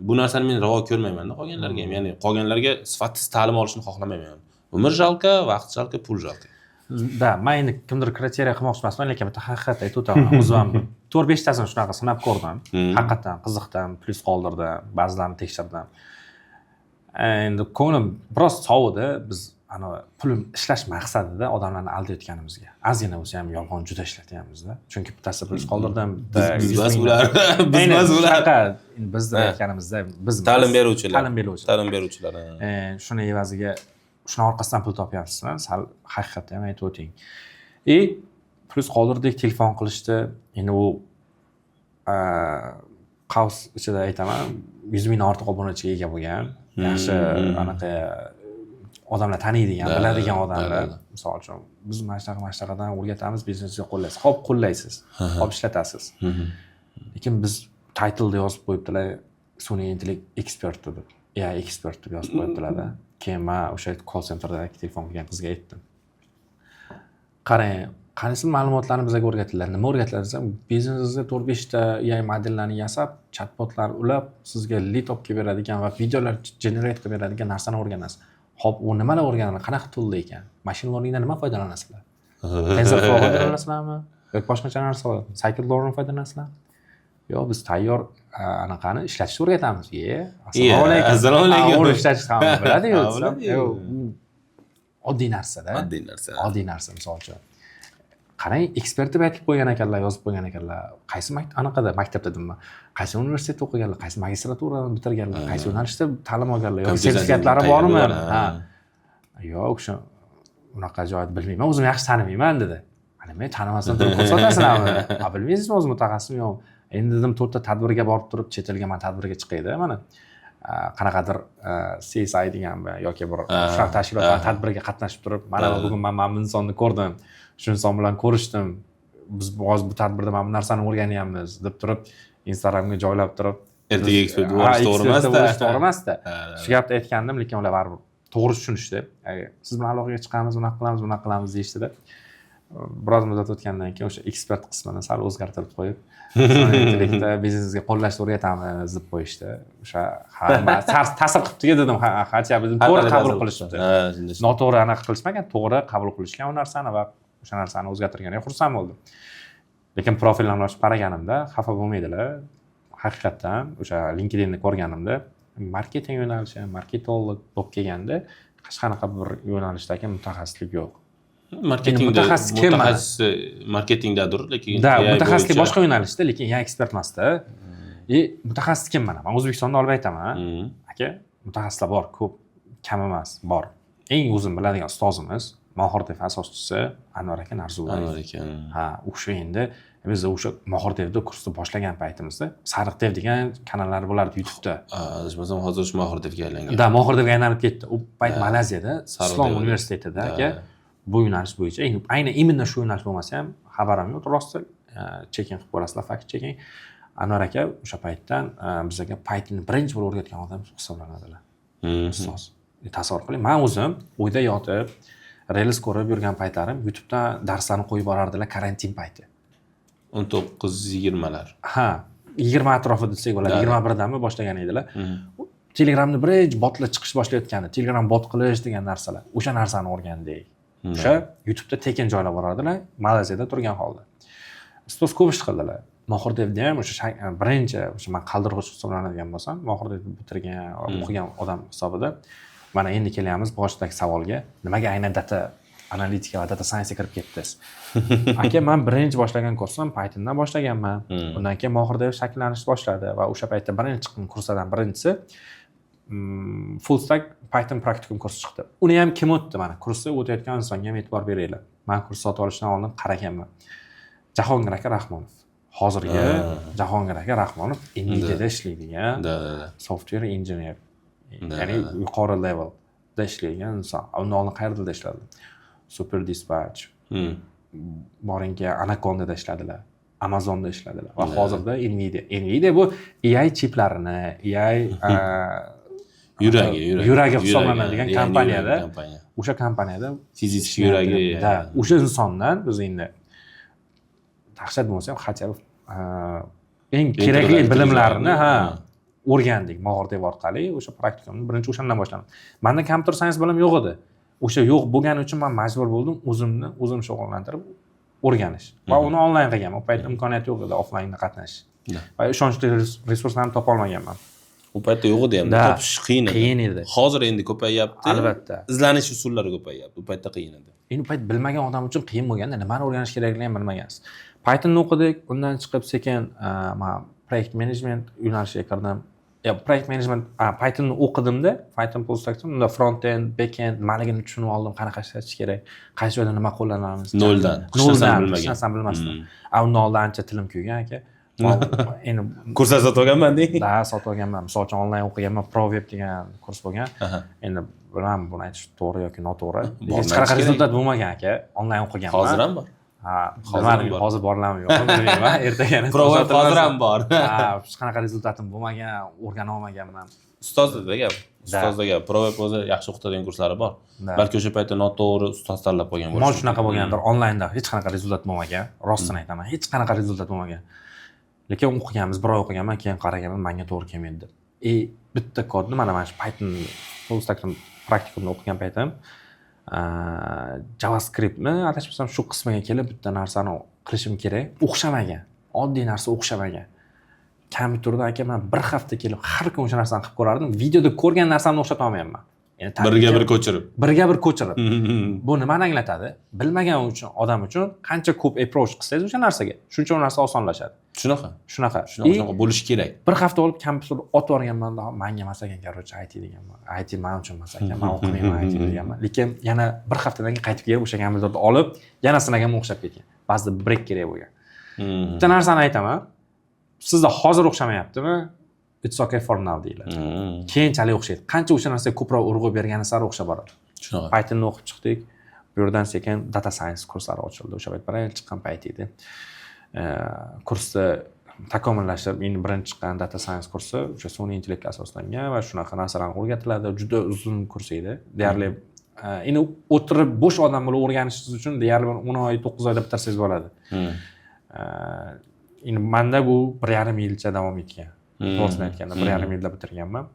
bu narsani men ravo ko'rmayman-da qolganlarga ham. Ya'ni qolganlarga sifatsiz ta'lim olishni xohlamayman. Umr jalka, vaqt jalka, pul jalka. Da, men endi kimdir kriteriya qilmoqchi emasman, lekin bitta haqiqat aytib o'taman. O'zim ham 4-5 tasini shunaqa sinab ko'rdim. Haqiqatan qiziqdim, plus qoldirdim, ba'zilarini tekshirdim. Endi ko'nglim biroz sovidi. Biz ana pul ishlash maqsadida odamlarni aldayotganimizga. Ozgina bo'lsa ham yolg'on juda ishlatyapmiz-da. Chunki bittasi plus qoldirdim, bitta Biz bular. Bizda aytganimizda biz ta'lim beruvchilar. Ta'lim beruvchilar. Shuni evaziga shuni orqasidan pul topyapsizmi? Sal haqiqatni ham aytib o'ting. Plus qoldirdik, telefon qilishdi. Endi u qavs ichida aytaman, 100 ming ortiq obunachiga ega bo'lgan. Yaxshi anaqa odamlar taniydigan, biladigan odamlar. Misol uchun biz mashtaqadan o'rgatamiz, biznesga qo'llaysiz. Xo'p, qo'llaysiz. Xo'p, ishlatasiz. Lekin biz title yozib qo'yibdilar, sun'iy intellekt expert deb. AI expert deb yozib qo'yibdilar-da. Keyin men o'sha call centerda telefon qilgan qizga aytdim. Qarang, qaysi ma'lumotlarni bizga o'rgatiladi? Nima o'rgatiladi desam, biznesingizga 4-5 ta AI modellarni yasab, chatbotlar ulab, sizga lead olib kelib beradigan va videolar generate qilib beradigan narsani o'rganasiz. Xo'p, u nimalar o'rganadi? Qanaqa tool ekan? Machine learningdan nima foydalanasizlar? TensorFlow foydalanasizlarmi? Yoki boshqacha narsa, scikit-learn foydalanasizlarmi? Yo'q, biz tayyor anaqani ishlatishni o'rgatamiz. Assalomu alaykum. Assalomu alaykum. Uni ishlatish ham biladi-yu. Oddiy narsa-da. Oddiy narsa misol uchun. Qarang, ekspert deb aytib qo'ygan ekanlar, yozib qo'ygan ekanlar. Qaysi anaqada maktabda dedim, qaysi universitetda o'qiganlar, qaysi magistraturani bitirganlar, qaysi yo'nalishda ta'lim olganlar, yoki sertifikatlari bormi? Yo'q, o'sha unaqa joyni bilmayman, o'zim yaxshi tanimayman dedi. Mana men tanimasam turib ko'rsatasizlarmi? Bilmaysizmi o'zim mutaxassisim yo'q. Endi dedim 4 ta tadbirga borib turib, chet elga men tadbirga chiqaydi, mana qanaqadir CSI deganmi yoki bir shunaqa tashkilotlar tadbirga qatnashib turib, mana bugun men bu insonni ko'rdim. Shu inson bilan ko'rishdim. Biz hozir bu tadbirda mana bu narsani o'rganyapmiz deb turib, Instagramga joylab turib, ertaga ekspert bo'lish to'g'ri emas-da. To'g'ri emas-da. Shu gapni aytgandim, lekin ular baribir to'g'ri tushunishdi. Siz bilan aloqaga chiqamiz, bunaqa qilamiz deyishdi-da. Biroz muddat o'tgandan keyin o'sha ekspert qismini sal o'zgartirib qo'yib, intellektiga biznesga qo'llashni o'rgatamiz deb qo'yishdi. O'sha ta'sir qilibdi dedim, hatto bizni to'g'ri qabul qilishdi. Noto'g'ri anaqa qilishmagan, to'g'ri qabul qilishgan u narsani va o'sha narsani o'zgartirganiga xursand bo'ldim. Lekin profillarni ochib qaraganimda xafa bo'lmaydilar. Haqiqatan o'sha LinkedInni ko'rganimda marketing yo'nalishi, marketolog bo'lib kelganda hech qanaqa bir yo'nalishdagi mutaxassislik yo'q. Mutaxassis marketingdadir, lekin mutaxassislik boshqa yo'nalishda, lekin AI ekspert emasda. Mutaxassis kim mana? Men O'zbekistonda olib aytaman, aka, mutaxassislar bor, ko'p, kam emas, bor. Eng o'zim biladigan ustozimiz, Mohirdev asoschisi Anvar aka Narzullayev. Anvar aka. Ha, o'sha endi biz o'sha Mohirdevda kursni boshlagan paytimizda Sariqdev degan kanallar bo'lardi YouTube'da. Adashmasam hozir Mohirdevga aylangan. Da, Mohirdevga aylanib ketdi. U payt Malayziyada Islom universitetida aka bu yo'nalish bo'yicha, aynan imенно shu yo'nalish bo'lmasa ham xabarim yo'q, rosti checking qilib ko'rasizlar, fact checking. Anvar aka o'sha paytdan bizga Pythonni birinchi bo'lib o'rgatgan odam hisoblanadilar. Ustoz. Tasavvur qiling, men o'zim uyda yotib, Reels ko'rib yurgan paytlarim YouTubedan darslarni qo'yib borardilar karantin payti. 19-20lar. Ha, 20 atrofida desak bo'ladi, 21danmi boshlagan edilar. Telegramni birinchi botlar chiqish boshlayotgandi, Telegram bot qilish degan narsalar. O'sha narsani o'rgandik. O'sha YouTube'da tekin joylab borardilar, Malayziyada turgan holda. Ustoz ko'p ish qildilar. Mohirdevda ham o'sha birinchi o'sha men qaldirg'ich hisoblanadigan bo'lsam, Mohirdevni bitirgan, o'qigan odam hisobida. Mana endi kelyapmiz boshdagi savolga. Nimaga aynan data analitika va data science kirib ketdingiz? Aka, men birinchi boshlagan kursim Pythondan boshlaganman. Undan keyin Mohirdev shakllanishni boshladi va o'sha paytda birinchi chiqqan kurslardan birinchisi full stack Python praktikum kursi chiqdi. Uni ham kim o'tdi mana? Kursni o'tayotgan insonga ham e'tibor beringlar. Men kurs sotib olishdan oldin qaraganman. Jahongir aka Rahmonov. Hozirgi Jahongir aka Rahmonov Nvidia'da ishlaydigan software engineer. Ya'ni yuqori levelda ishlaydigan inson. Undan oldin qayerda ishladi? Super Dispatch. Boringki Anaconda'da ishladilar. Amazonda ishladilar. Va hozirda Nvidia bu AI chiplarini, AI yuragi hisoblanadigan kompaniyada, o'sha kompaniyada fizik yuragi. O'sha insondan biz endi dahshat bo'lsa ham хотя бы eng kerakli bilimlarini o'rgandik Mog'ordev orqali. O'sha praktikumni birinchi o'shandan boshladim. Menda computer science bilim yo'q edi. O'sha yo'q bo'lgani uchun men majbur bo'ldim o'zim shug'ullantirib o'rganish. Va uni onlayn qilganman. U paytda imkoniyat yo'q edi offlaynda qatnashish. Va ishonchli resurslarni topa olmaganman. U paytda yo'q edi ham, topish qiyin edi. Hozir endi ko'payyapti. Albatta. Izlanish usullari ko'payyapti. U paytda qiyin edi. Endi u payt bilmagan odam uchun qiyin bo'lganda nimani o'rganish kerakligini ham bilmagansiz. Pythonni o'qidik, undan chiqib sekin men proyekt management yo'nalishiga kirdim. Proyekt management Pythonni o'qidimda, Python full stack unda front end, back end nimaligini tushunib oldim, qanaqa ishlatish kerak, qaysi joyda nima qo'llanamiz. Noldan hech narsani bilmasdim. Undan oldin ancha tilim kuygan aka. Endi kurslar sotib olganman-da. Da, sotib olganman. Misol uchun onlayn o'qiganman, ProWeb degan kurs bo'lgan. Endi bilmadim buni aytish to'g'ri yoki noto'g'ri. Hech qanaqa rezultat bo'lmagan aka. Onlayn o'qiganman. Hozir ham bor. Hozir borlarmi yo'qmi bilmayman. Ertaga ProWeb hozir ham bor. Hech qanaqa rezultatim bo'lmagan, o'rgana olmaganman. Ustozda gap. ProWeb o'zi yaxshi o'qitadigan kurslari bor. Balki o'sha paytda noto'g'ri ustoz tanlab qo'ygan bo'lishi. Mana shunaqa bo'lgandir. Onlaynda hech qanaqa rezultat bo'lmagan. Rostini aytaman, hech qanaqa rezultat bo'lmagan. Lekin o'qiganmiz, bir oy o'qiganman, keyin qaraganman, menga to'g'ri kelmaydi. Bitta kodni mana shu Python full stack praktikumda o'qigan paytim JavaScriptni adashmasam shu qismiga kelib bitta narsani qilishim kerak. O'xshamagan. Oddiy narsa o'xshamagan. Kompyuterda aka men bir hafta kelib har kun o'sha narsani qilib ko'rardim. Videoda ko'rgan narsamni o'xshata olmayapman. Birga bir ko'chirib. Bu nimani anglatadi? Bilmagan odam uchun qancha ko'p approach qilsangiz o'sha narsaga, shuncha narsa osonlashadi. Shunaqa bo'lishi kerak. Bir hafta olib kompyuterni otib olganman, menga emas ekan, короче, IT deganman. IT men uchun emas ekan, men o'qimayman IT deganman. Lekin yana bir haftadan keyin qaytib kelib o'sha kompyuterni olib, yana sinaganman, o'xshab ketgan. Ba'zida break kerak bo'lgan. Bitta narsani aytaman. Sizda hozir o'xshamayaptimi? It's okay for now deyiladi. Keyinchalik o'xshaydi. Qancha o'sha narsaga ko'proq urg'u bergani sari o'xshab boradi. Shunaqa. Pythonni o'qib chiqdik. Bu yerdan sekin data science kurslari ochildi. O'sha payt birinchi chiqqan payt edi. Kursni takomillashtirib, endi birinchi chiqqan data science kursi o'sha sun'iy intellektga asoslangan va shunaqa narsalarni o'rgatiladi. Juda uzun kurs edi. Deyarli endi o'tirib bo'sh odam bo'lib o'rganishingiz uchun deyarli 10 oy, 9 oyda bitirsangiz bo'ladi. Endi menda bu 1,5 yilcha davom etgan. To'g'risini aytganda 1,5 yilda bitirganman.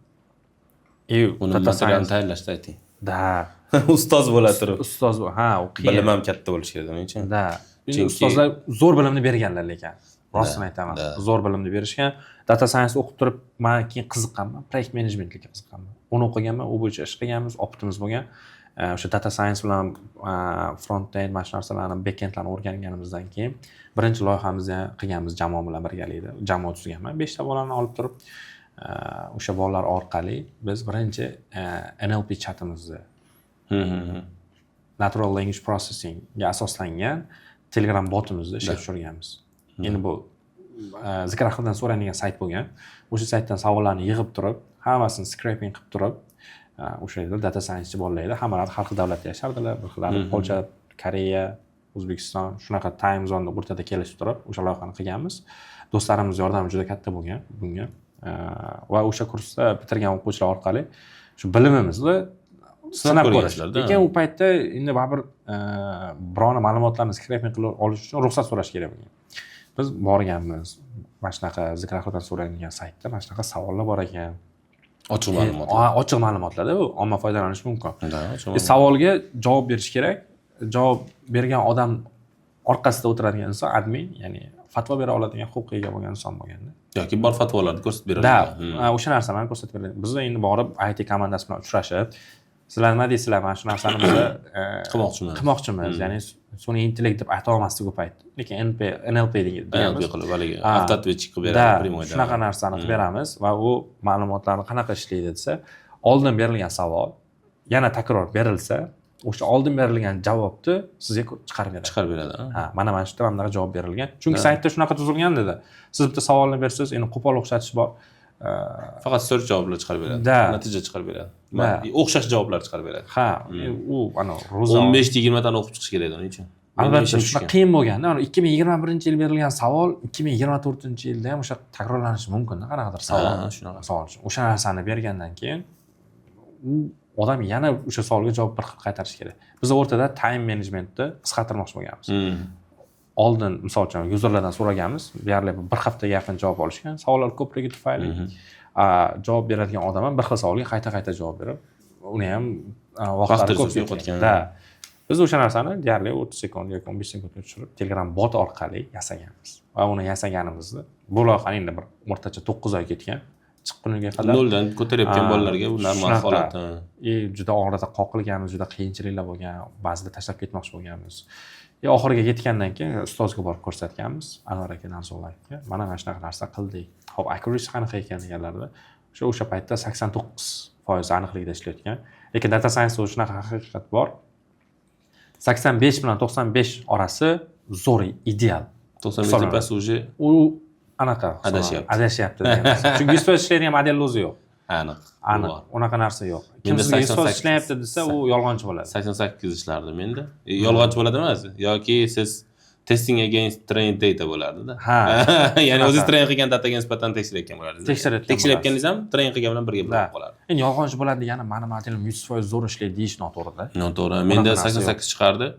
Uni materialni tayyorlashda ayting. Da. Ustoz bo'la turib. Ustoz u qiyin. Bilim ham katta bo'lishi kerak menimcha. Da. Ustozlar zo'r bilimni berganlar lekin. Rostini aytaman. Zo'r bilimni berishgan. Data science o'qib turib, men keyin qiziqqanman, proyekt managementga qiziqqanman. Uni o'qiganman, u bo'yicha ish qilganmiz, optimiz bo'lgan. O'sha data science bilan front end mana shu narsalarni, back endlarni o'rganganimizdan keyin birinchi loyihamizni qilganmiz jamoa bilan birgalikda. Jamoa tuzganman. 5 ta bolani olib turib, o'sha bolalar orqali biz birinchi NLP chatimizni Natural Language Processing ga asoslangan Telegram botimizni ishga tushirganmiz. Endi bu Zikr Ahmaddan so'ralgan sayt bo'lgan. O'sha saytdan savollarni yig'ib turib, hammasini scraping qilib turib, o'sha yerda data science bolalar hammalari har xil davlatda yashardilar. Bir xillari Polsha, Koreya, O'zbekiston shunaqa time zonda o'rtada kelishib turib o'sha loyihani qilganmiz. Do'stlarimiz yordami juda katta bo'lgan bunga. Va o'sha kursda bitirgan o'quvchilar orqali shu bilimimizni sinab ko'rishlar. Lekin u paytda endi baribir biron ma'lumotlarni scraping qilib olish uchun ruxsat so'rash kerak bo'lgan. Biz borganmiz. Mana shunaqa Zikr Ahmaddan so'ralgan saytda mana shunaqa savollar bor ekan. Ochiq ma'lumotlar. Ochiq ma'lumotlarda u omma foydalanishi mumkin. Savolga javob berish kerak. Javob bergan odam orqasida o'tiradigan inson admin, ya'ni fatvo bera oladigan huquqiga ega bo'lgan inson bo'lganda. Yoki bor fatvolarni ko'rsatib beradi. Da, o'sha narsalarni ko'rsatib beradi. Biz endi borib IT komandasi bilan uchrashib, sizlar nima deysizlar, mana shu narsani biz qilmoqchimiz. Ya'ni sun'iy intellekt deb ayta olmasdik u payt. Lekin NLP NLP qilib haligi Ha. avtootветчик qilib Da, beradi primoyda. shunaqa narsani qilib beramiz va u ma'lumotlarni qanaqa ishlaydi desa, oldin berilgan savol yana takror berilsa, o'sha oldin berilgan javobni sizga chiqarib beradi. Chiqarib beradi. Ha, mana shu mana javob berilgan. Chunki saytda shunaqa tuzilgan dedi. Siz bitta savolni bersangiz, endi qo'pol o'xshatish bor. Faqat so'z javoblar chiqarib beradi. Da. Natija chiqarib beradi. Da. O'xshash javoblar chiqarib beradi. Ha, u ana ro'za 15-20 tani o'qib chiqish kerak uning uchun. albatta shunaqa qiyin bo'lganda, 2021-yil berilgan savol 2024-yilda ham o'sha takrorlanishi mumkin-da, qanaqadir savol. Ha, shunaqa. Savol. O'sha narsani bergandan keyin u odam yana o'sha savolga javob bir xil qaytarish kerak. Biz o'rtada time managementni qisqartirmoqchi bo'lganmiz. Oldin misol uchun yuzerlardan so'raganmiz, deyarli bir haftaga yaqin javob olishgan. Savollar ko'pligi tufayli javob beradigan odam ham bir xil savolga qayta javob berib, uni ham vaqtni ko'p yo'qotgan. Biz o'sha narsani deyarli 30 sekund yoki 15 sekundga tushirib Telegram bot orqali yasaganmiz. Va uni yasaganimizni bu loyihani endi bir o'rtacha 9 oy ketgan. Chiqquniga qadar noldan ko'tarayotgan bolalarga bu normal holat. Juda og'rida qoqilganmiz, juda qiyinchiliklar bo'lgan, ba'zida tashlab ketmoqchi bo'lganmiz. Oxiriga yetgandan keyin ustozga borib ko'rsatganmiz, Anvar aka Narzullayevga. Mana shunaqa narsa qildik. Xo'p, accuracy qanaqa ekan deganlarda, o'sha paytda 89% aniqlikda ishlayotgan. Lekin data science shunaqa haqiqat bor. 85 bilan 95 orasi zo'r, ideal. 95 pas уже u anaqa adashyapti degan. Chunki 100% ishlaydigan modelni o'zi yo'q. aniq. Unaqa narsa yo'q. Kim sizga 100% ishlayapti desa, u yolg'onchi bo'ladi. 88 ishlardi menda. Yolg'onchi bo'ladi emas, yoki siz testing against trained data bo'lardi-da. Ha. Ya'ni o'zingiz train qilgan dataga nisbatan tekshirayotgan bo'lardingiz. Tekshirayotganingiz ham train qilgan bilan birga bo'lib qoladi. Endi yolg'onchi bo'ladi degani, mani modelim 100% zo'r ishlaydi deyish noto'g'ri-da. Noto'g'ri. Menda 88 chiqardi.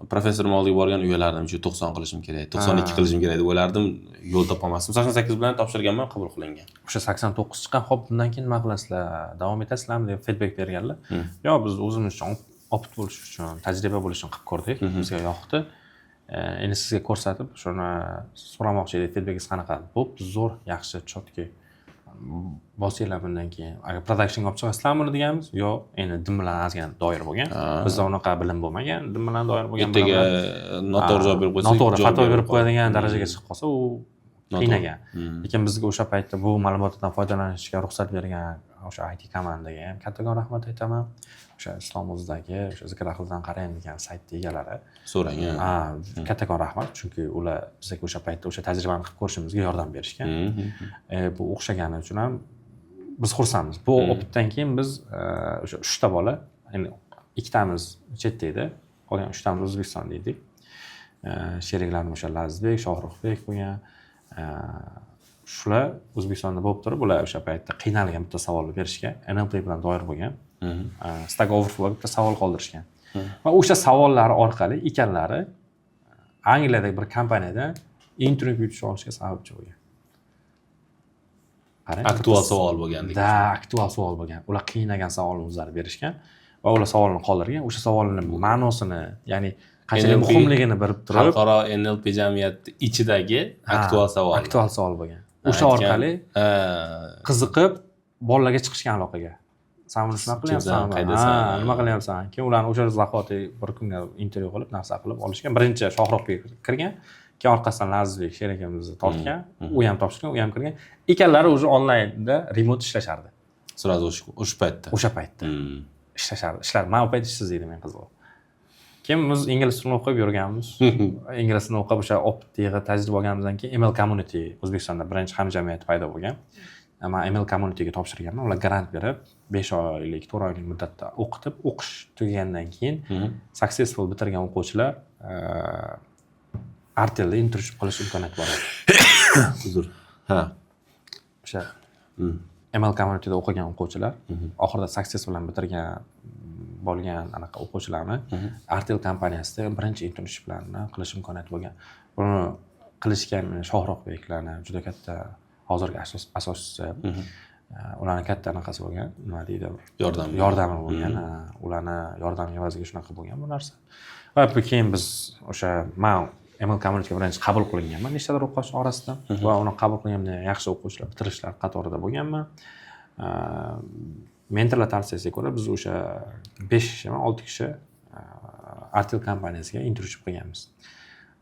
Professorim oldiga borgan uyalardim, shu 90 qilishim kerak, 92 qilishim kerak deb o'ylardim, yo'l topolmasdim. 88 bilan topshirganman, qabul qilingan. O'sha 89 chiqqan, xo'p, bundan keyin nima qilasizlar? Davom etasizlarmi deb feedback berganlar. Yo, biz o'zimiz uchun opit bo'lish uchun, tajriba bo'lish uchun qilib ko'rdik. Bizga yoqdi. Endi sizga ko'rsatib, shuni so'ramoqchi edik, feedbackingiz qanaqa? Bo'pti, zo'r, yaxshi, chotki. Bosinglar bundan keyin. Agar productionga olib chiqasizlarmi deganmiz? Yo'q, endi dim bilan ozgina doir bo'lgan. Bizda unaqa bilim bo'lmagan, dim bilan doir bo'lgan. Ertaga noto'g'ri javob berib qo'ysa, noto'g'ri xato berib qo'yadigan darajaga chiqib qolsa, u qiynagan. Lekin bizga o'sha paytda bu ma'lumotlardan foydalanishga ruxsat bergan o'sha IT komandaga ham kattakon rahmat aytaman. O'sha Islom o'zidagi o'sha Zikr ahlidan qarang degan saytning egalari so'rang. Kattakon rahmat, chunki ular bizga o'sha paytda o'sha tajribani qilib ko'rishimizga yordam berishgan. Bu o'xshagani uchun ham biz xursandmiz. Bu opitdan keyin biz o'sha 3 ta bola, ya'ni ikkitamiz chetda edi, qolgan 3 tamiz O'zbekistonda edik. Sheriklarim o'sha Lazizbek, Shohruxbek bo'lgan. Shular O'zbekistonda bo'lib turib, ular o'sha paytda qiynalgan bitta savolni berishga, NLP bilan doir bo'lgan. Stack Overflow bitta savol qoldirishgan. Va o'sha savollar orqali ekanlari Angliyadagi bir kompaniyadan intervyu tushib olishga sababchi bo'lgan. Qarang, aktual savol bo'lgan. Da, aktual savol bo'lgan. Ular qiynagan savolni o'zlari berishgan va ular savolni qoldirgan. O'sha savolning ma'nosini, ya'ni qanchalik muhimligini bilib turib, xalqaro NLP jamiyati ichidagi aktual savol. Aktual savol bo'lgan. O'sha orqali qiziqib bolalarga chiqishgan aloqaga. Sen buni shunaqa qilyapsan, nima qilyapsan? Keyin ularni o'sha zahoti bir kunga intervyu qilib, narsa qilib olishgan. Birinchi Shohruxbek kirgan, keyin orqasidan Lazizbek sherigimizni tortgan, u ham topshirgan, u ham kirgan. Ekanlari o'sha onlaynda remote ishlashardi. Sразу o'sha paytda. O'sha paytda ishlashardi. Ishlar, men u payt ishsiz edim, men qizim. Keyin biz ingliz tilini o'qib yurganmiz. Ingliz tilini o'qib o'sha optga tajriba olganimizdan keyin ML Community O'zbekistonda birinchi hamjamiyat paydo bo'lgan. Men ML Communityga topshirganman. Ular grant berib 5 oylik, 4 oylik muddatda o'qitib, o'qish tugagandan keyin successful bitirgan o'quvchilar Artelda internship qilish imkoniyati bor edi. Uzr. Ha. O'sha ML Communityda o'qigan o'quvchilar oxirida success bilan bitirgan bo'lgan anaqa o'quvchilarni Artel kompaniyasida birinchi internshiplarni qilish imkoniyati bo'lgan. Buni qilishgan Shohruxbeklarni juda katta hozirgi asoschisi, ularning katta anaqasi bo'lgan, nima deydi, yordami bo'lgan, ularni yordami evaziga shunaqa bo'lgan bu narsa. Va keyin biz o'sha men ML Communityga birinchi qabul qilinganman, nechtadir o'quvchi orasidan va uni qabul qilganimda yaxshi o'quvchilar bitirishlar qatorida bo'lganman. Mentorlar tavsiyasiga ko'ra biz o'sha 5 kishimi, 6 kishi Artel kompaniyasiga internship qilganmiz.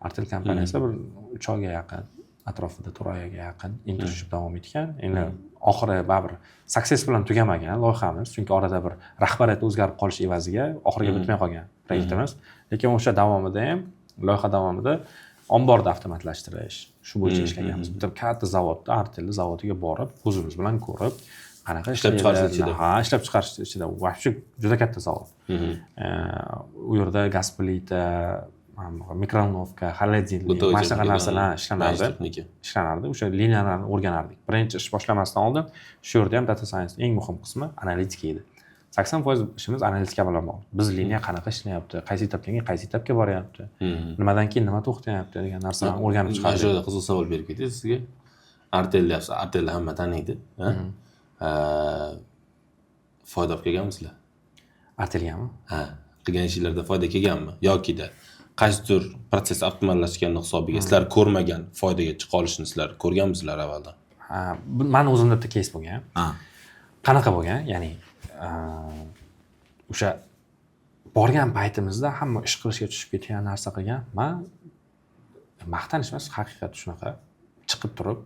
Artel kompaniyasi bir 3 oyga yaqin, atrofida 4 oyga yaqin internship davom etgan. Endi oxiri baribir success bilan tugamagan loyihamiz, chunki orada bir rahbariyat o'zgarib qolish evaziga oxiriga bitmay qolgan proyektimiz. Lekin o'sha davomida ham, loyiha davomida omborni avtomatlashtirish shu bo'yicha ishlaganmiz. Bitta katta zavodda, Artel zavodiga borib, ko'zimiz bilan ko'rib, qanaqa ishlab chiqarish ichida. Ha, ishlab chiqarish ichida. Вообще juda katta zavod. U yerda gaz plita, mikrovolnovka, холодильник, mana shunaqa narsalar ishlanardi. O'sha liniyalarni o'rganardik. Birinchi ish boshlamasdan oldin shu yerda ham data science eng muhim qismi analitika edi. 80% ishimiz analitika bilan bog'liq. Biz liniya qanaqa ishlayapti, qaysi etapdan keyin qaysi etapga boryapti, nimadan keyin nima to'xtayapti degan narsalarni o'rganib chiqardik. Shu qiziq savol berib ketay sizga. Artel deyapsiz, Artel hamma taniydi. Foyda olib kelganmisizlar? Artelgami? Ha, qilgan ishinglarda foyda kelganmi? Yokida qaysidir protsess avtomatlashgan hisobiga sizlar ko'rmagan foydaga chiqa olishini sizlar ko'rganmisizlar avvaldan? Ha, meni o'zimda bitta case bo'lgan. Qanaqa bo'lgan? Ya'ni o'sha borgan paytimizda hamma ish qilishga tushib ketgan narsa qilgan. Men maqtanish emas, haqiqat shunaqa chiqib turib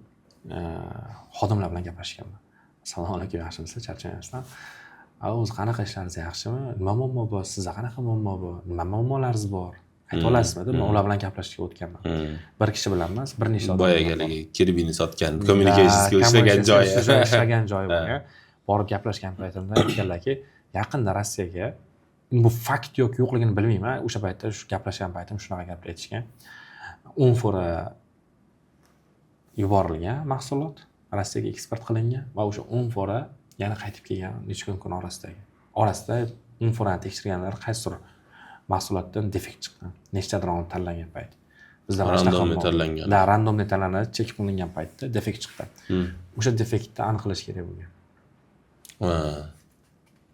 xodimlar bilan gaplashganman. Assalomu alaykum, yaxshimisizlar, charchamayapsizlar? O'zi qanaqa ishlaringiz yaxshimi? Nima muammo bor? Sizda qanaqa muammo bor? Nima muammolaringiz bor? Aytib olasizmi deb ular bilan gaplashishga o'tganman. Bir kishi bilan emas, bir nechta odam. Boyagaligi kirbini sotgan, communicationsga ishlagan joyi. Ishlagan joyi bo'lgan. Borib gaplashgan paytimda aytganlarki, yaqinda Rossiyaga bu fakt yo'qligini bilmayman. O'sha paytda shu gaplashgan paytim shunaqa gaplar aytishgan. 10 fora yuborilgan mahsulot Rossiyaga eksport qilingan va o'sha 10 fora yana qaytib kelgan necha kun orasida 10 forani tekshirganlar qaysidir mahsulotdan defekt chiqqan. Nechtadir onu tanlangan payt. Bizda randomli tanlangan. Da, randomli tanlanadi, chek qilingan paytda defekt chiqdi. O'sha defektni aniqlash kerak bo'lgan.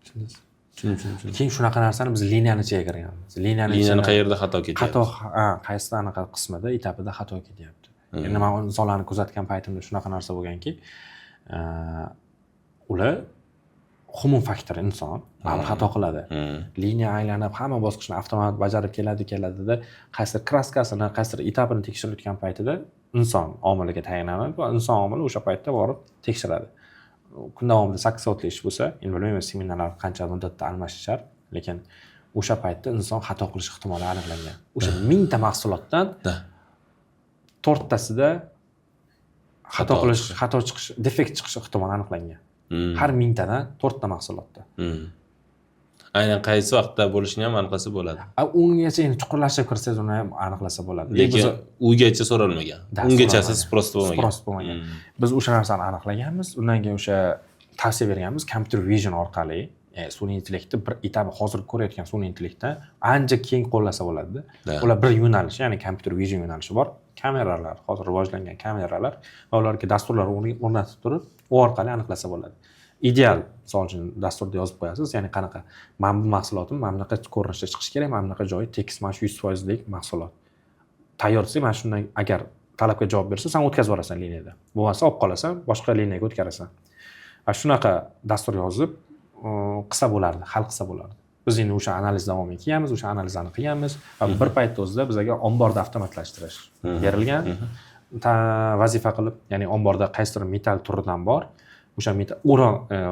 Tushundingiz? Keyin shunaqa narsani biz liniyani ichiga kirganmiz. Liniyani qayerda xato ketyapti? Xato, qaysi anaqa qismida, etapida xato ketyapti. Endi men insonlarni kuzatgan paytimda shunaqa narsa bo'lganki, ular human faktor inson xato qiladi. Liniya aylanib hamma bosqichni avtomat bajarib keladida qaysidir kraskasini, qaysidir etapini tekshirayotgan paytida inson omiliga tayinlanadi va inson omili o'sha paytda borib tekshiradi. Kun davomida 8 soatli ish bo'lsa, endi bilmayman seminarlar qancha muddatda almashishar, lekin o'sha paytda inson xato qilish ehtimoli aniqlangan. O'sha 1000 ta mahsulotdan 4 tasida xato chiqish, defekt chiqish ehtimoli aniqlangan. Har 1000 tadan 4 ta mahsulotda. Aynan qaysi vaqtda bo'lishini ham aniqlasa bo'ladi. Ungacha endi chuqurlashib kirsangiz uni ham aniqlasa bo'ladi. Lekin uygacha so'ralmagan. Ungacha sprost bo'lmagan. Biz o'sha narsani aniqlaganmiz. Undan keyin o'sha tavsiya berganmiz computer vision orqali, sun'iy intellektni bir etabi hozir ko'rayotgan sun'iy intellektdan ancha keng qo'llasa bo'ladi. Ular bir yo'nalish, ya'ni computer vision yo'nalishi bor. Kameralar, hozir rivojlangan kameralar va ularga dasturlar o'rnatib turib, u orqali aniqlasa bo'ladi. Ideal, misol uchun dasturda yozib qo'yasiz, ya'ni qanaqa men bu mahsulotim mana bunaqa ko'rinishda chiqishi kerak, mana bunaqa joyi tekis, mana shu 100% lik mahsulot. Tayyor desa, mana shundan agar talabga javob bersa, sen o'tkazib yuborasan liniyada. Bo'lmasa olib qolasan, boshqa liniyaga o'tkarasan. Va shunaqa dastur yozib qilsa bo'lardi, hal qilsa bo'lardi. Biz endi o'sha analiz davomiga kelganmiz, o'sha analizani qilganmiz va bir paytda o'zida bizga omborda avtomatlashtirish berilgan vazifa qilib, ya'ni omborda qaysidir metal turidan bor, o'sha metal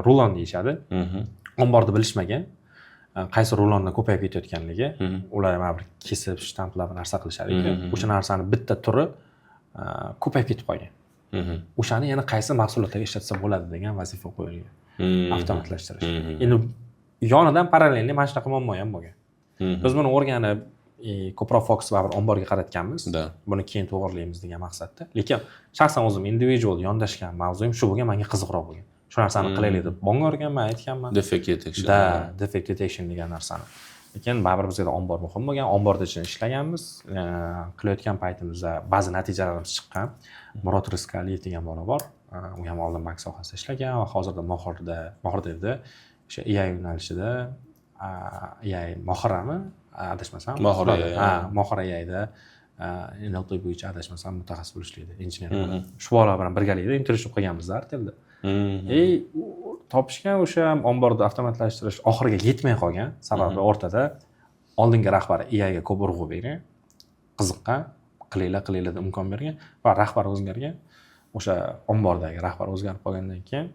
rulon deyishadi. Omborda bilishmagan, qaysi rulondan ko'payib ketayotganligi, ular mana bir kesib, shtamplab narsa qilishar ekan. O'sha narsani bitta turi ko'payib ketib qolgan. O'shani yana qaysi mahsulotlarga ishlatsa bo'ladi degan vazifa qo'yilgan. Avtomatlashtirish. Endi yonidan parallelni mana shunaqa muammo ham bo'lgan. Biz buni o'rganib, ko'proq fokus baribir omborga qaratganmiz. Buni keyin to'g'rilaymiz degan maqsadda. Lekin shaxsan o'zim individual yondashgan mavzum shu bo'lgan, menga qiziqroq bo'lgan. Shu narsani qilaylik deb bonga o'rganman, aytganman. Defect detection. Defect detection degan narsani. Lekin baribir bizga ombor muhim bo'lgan. Omborda ichida ishlaganmiz. Qilayotgan paytimizda ba'zi natijalarimiz chiqqan. Murod Rizqaliyev degan bola bor. U ham oldin bank sohasida ishlagan va hozirda Mohordevda o'sha AI yo'nalishida AI Mohirami adashmasam, Mohir AIda NLP bo'yicha adashmasam mutaxassis bo'lib ishlaydi, injener. Shu bola bilan birgalikda internship qilganmiz Artelda. Topishgan o'sha omborda avtomatlashtirish oxiriga yetmay qolgan, sababi o'rtada oldingi rahbar EAga ko'p urg'u bergan, qiziqqan, qilinglar deb imkon bergan va rahbar o'zgargan. O'sha ombordagi rahbar o'zgarib qolgandan keyin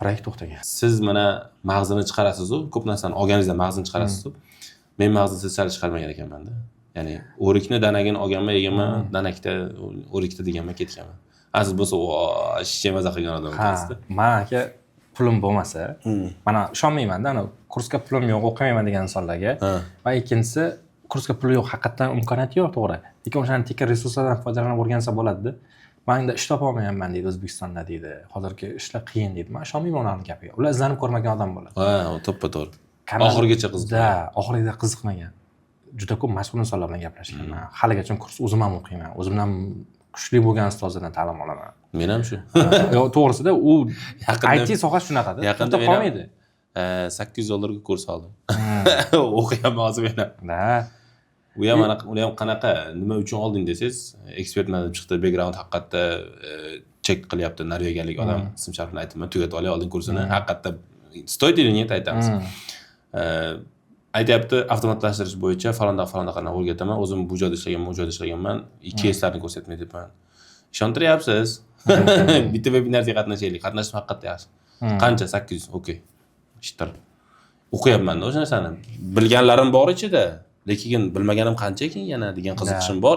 proyekt to'xtagan. Siz mana mag'zini chiqarasiz-ku, ko'p narsani olganingizda mag'zini chiqarasiz-ku. Men mag'zini siz hali chiqarmagan ekanman-da. Ya'ni o'rikni danagini olganman, yeganman, danakda o'rikda deganman ketganman. Aziz bo'lsa, ishchi maza qilgan odam ekansiz-da. Men aka pulim bo'lmasa, mana ishonmayman-da, ana kursga pulim yo'q, o'qimayman degan insonlarga. Va ikkinchisi, kursga puli yo'q, haqiqatan imkoniyati yo'q, to'g'ri. Lekin o'shaning tekin resurslardan foydalanib o'rgansa bo'ladi-da. Menda ish topa olmayapman deydi O'zbekistonda deydi. Hozirgi ishlar qiyin deydi. Men ishonmayman ularning gapiga. Ular izlanib ko'rmagan odam bo'ladi. Ha, to'ppa-to'g'ri. Oxirigacha qiziqmagan. Da, oxirida qiziqmagan. Juda ko'p mas'ul insonlar bilan gaplashganman. Haligacha kurs o'zim ham o'qiyman. O'zimdan kuchli bo'lgan ustozlardan ta'lim olaman. Men ham shu. Yo'q, to'g'risida u IT sohasi shunaqada. Yaqinda qolmaydi. $800 kurs oldim. O'qiyapman hozir men. Da. U ham qanaqa, nima uchun olding desangiz, ekspertman deb chiqdi, background haqiqatda chek qilyapti, norvegiyalik odam ism sharifini aytdim, tugatib olay olding kursini, haqiqatda stoyt или нет aytamiz. Aytyapti, avtomatlashtirish bo'yicha falonda o'rgataman, o'zim bu joyda ishlaganman, 2 S'larni ko'rsatmayapman. Ishontiryapsiz? Bitta webinarga qatnashaylik, qatnashim haqiqatda yaxshi. Qancha? 800, okey. Ishtir. O'qiyapman-da o'sha narsani. Bilganlarim bor ichida, lekin bilmaganim qancha ekan yana degan qiziqishim bor.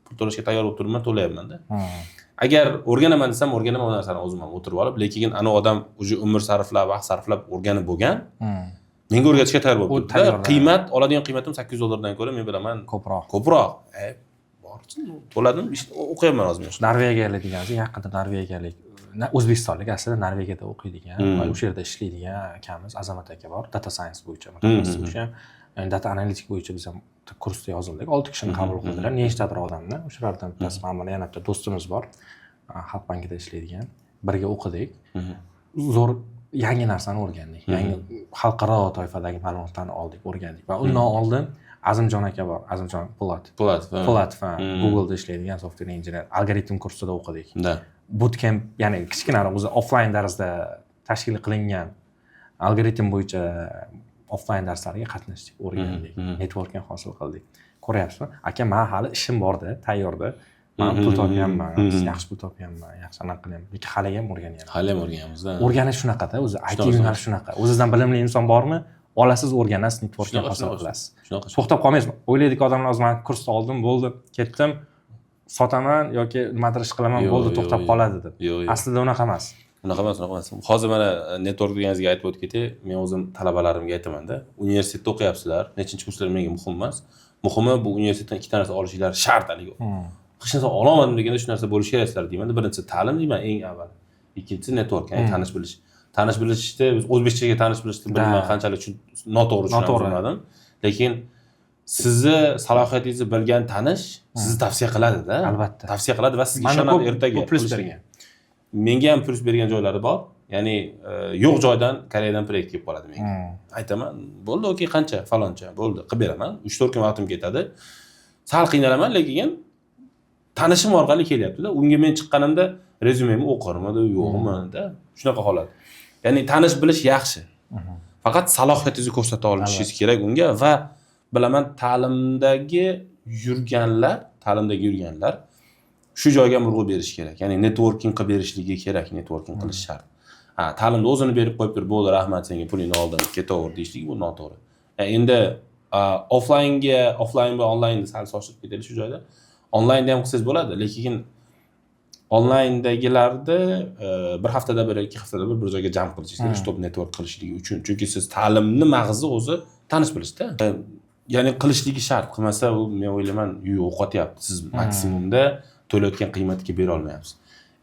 Pul to'lashga tayyor bo'lib turibman, to'layapman-da. Agar o'rganaman desam, o'rganaman bu narsani o'zim ham o'tirib olib, lekin ana odam o'zi umr sarflab, vaqt sarflab o'rganib bo'lgan. Menga o'rgatishga tayyor bo'lib turibdi. Qiymat, oladigan qiymatim $800 dan ko'ra men bilaman ko'proq. Borchi, bo'ladimi? O'qiyapman hozir. Norvegiyalik degansiz, yaqinda norvegiyalik, o'zbekistonlik aslida Norvegiyada o'qiydigan va o'sha yerda ishlaydigan akamiz Azamat aka bor, data science bo'yicha mutaxassis o'sha. Data analitik bo'yicha biz ham kursda yozildik. 6 kishini qabul qildilar. Nechtadir odamni. O'shalardan bittasi mana yana bitta do'stimiz bor. Xalq bankida ishlaydigan. Birga o'qidik. Zo'r yangi narsani o'rgandik. Yangi xalqaro toifadagi ma'lumotlarni oldik, o'rgandik. Va undan oldin Azimjon aka bor. Azimjon Po'lat va Google'da ishlaydigan software engineer algoritm kursida o'qidik. Bootcamp, ya'ni kichkina o'zi offline darsda tashkil qilingan algoritm bo'yicha offline darslarga qatnashdik, o'rgandik, networking hosil qildik. Ko'ryapsizmi? Aka, men hali ishim bor-da, tayyorda. Men pul topganman, yaxshi pul topganman, yaxshi anaqa qilyapman. Lekin hali ham o'rganyapman. Hali ham o'rganyapmiz-da. O'rganish shunaqada, o'zi IT yo'nalishi shunaqa. O'zingizdan bilimli inson bormi? Olasiz, o'rganasiz, networking hosil qilasiz. To'xtab qolmaysiz. O'ylaydik odamlar, o'zi men kursni oldim, bo'ldi, ketdim, sotaman yoki nimadir ish qilaman, bo'ldi, to'xtab qoladi deb. Aslida unaqa emas. Unaqa emas. Hozir mana network deganingizga aytib o'tib ketay, men o'zim talabalarimga aytaman-da, universitetda o'qiyapsizlar, nechinchi kurslar menga muhim emas. Muhimi bu universitetdan 2 narsa olishinglar shart haligi. Hech narsa ololmadim deganda shu narsa bo'lishi kerak sizlar deyman. Birinchisi ta'lim deyman eng avval. Ikkinchisi network, ya'ni tanish bilish. Tanish bilishda biz o'zbekchaga tanish bilishni bilmayman qanchalik noto'g'ri tushundim. Lekin sizni salohiyatingizni bilgan tanish sizni tavsiya qiladi-da. Albatta. Tavsiya qiladi va sizga ishonadi ertaga. Plus bergan. Menga ham plus bergan joylari bor. Ya'ni yo'q joydan Koreyadan proyekt kelib qoladi menga. Aytaman, bo'ldi, okey, qancha, faloncha, bo'ldi, qilib beraman. 3-4 kun vaqtim ketadi. Sal qiynalaman, lekin tanishim orqali kelyapti-da. Unga men chiqqanimda rezyumemni o'qirmidi, yo'qmi-da. Shunaqa holat. Ya'ni tanish bilish yaxshi. Faqat salohiyatingizni ko'rsata olishingiz kerak unga va bilaman ta'limdagi yurganlar shu joyga urg'u berish kerak. Ya'ni networking qilib berishligi kerak, networking qilish shart. Ta'limni o'zini berib qo'yib turib, bo'ldi, rahmat, senga pulingni oldim, ketaver deyishligi bu noto'g'ri. Endi offline va onlaynni sal sochib ketadi shu joyda. Onlaynda ham qilsangiz bo'ladi, lekin onlayndagilarni bir haftada bir, 2 haftada bir joyga jam qilishingiz kerak, stop network qilishligi uchun. Chunki siz ta'limni mag'zi o'zi tanish bilishda. Ya'ni qilishligi shart. Qilmasa, men o'ylayman, yo'qotyapti. Siz maksimumda to'layotgan qiymatga bera olmayapsiz.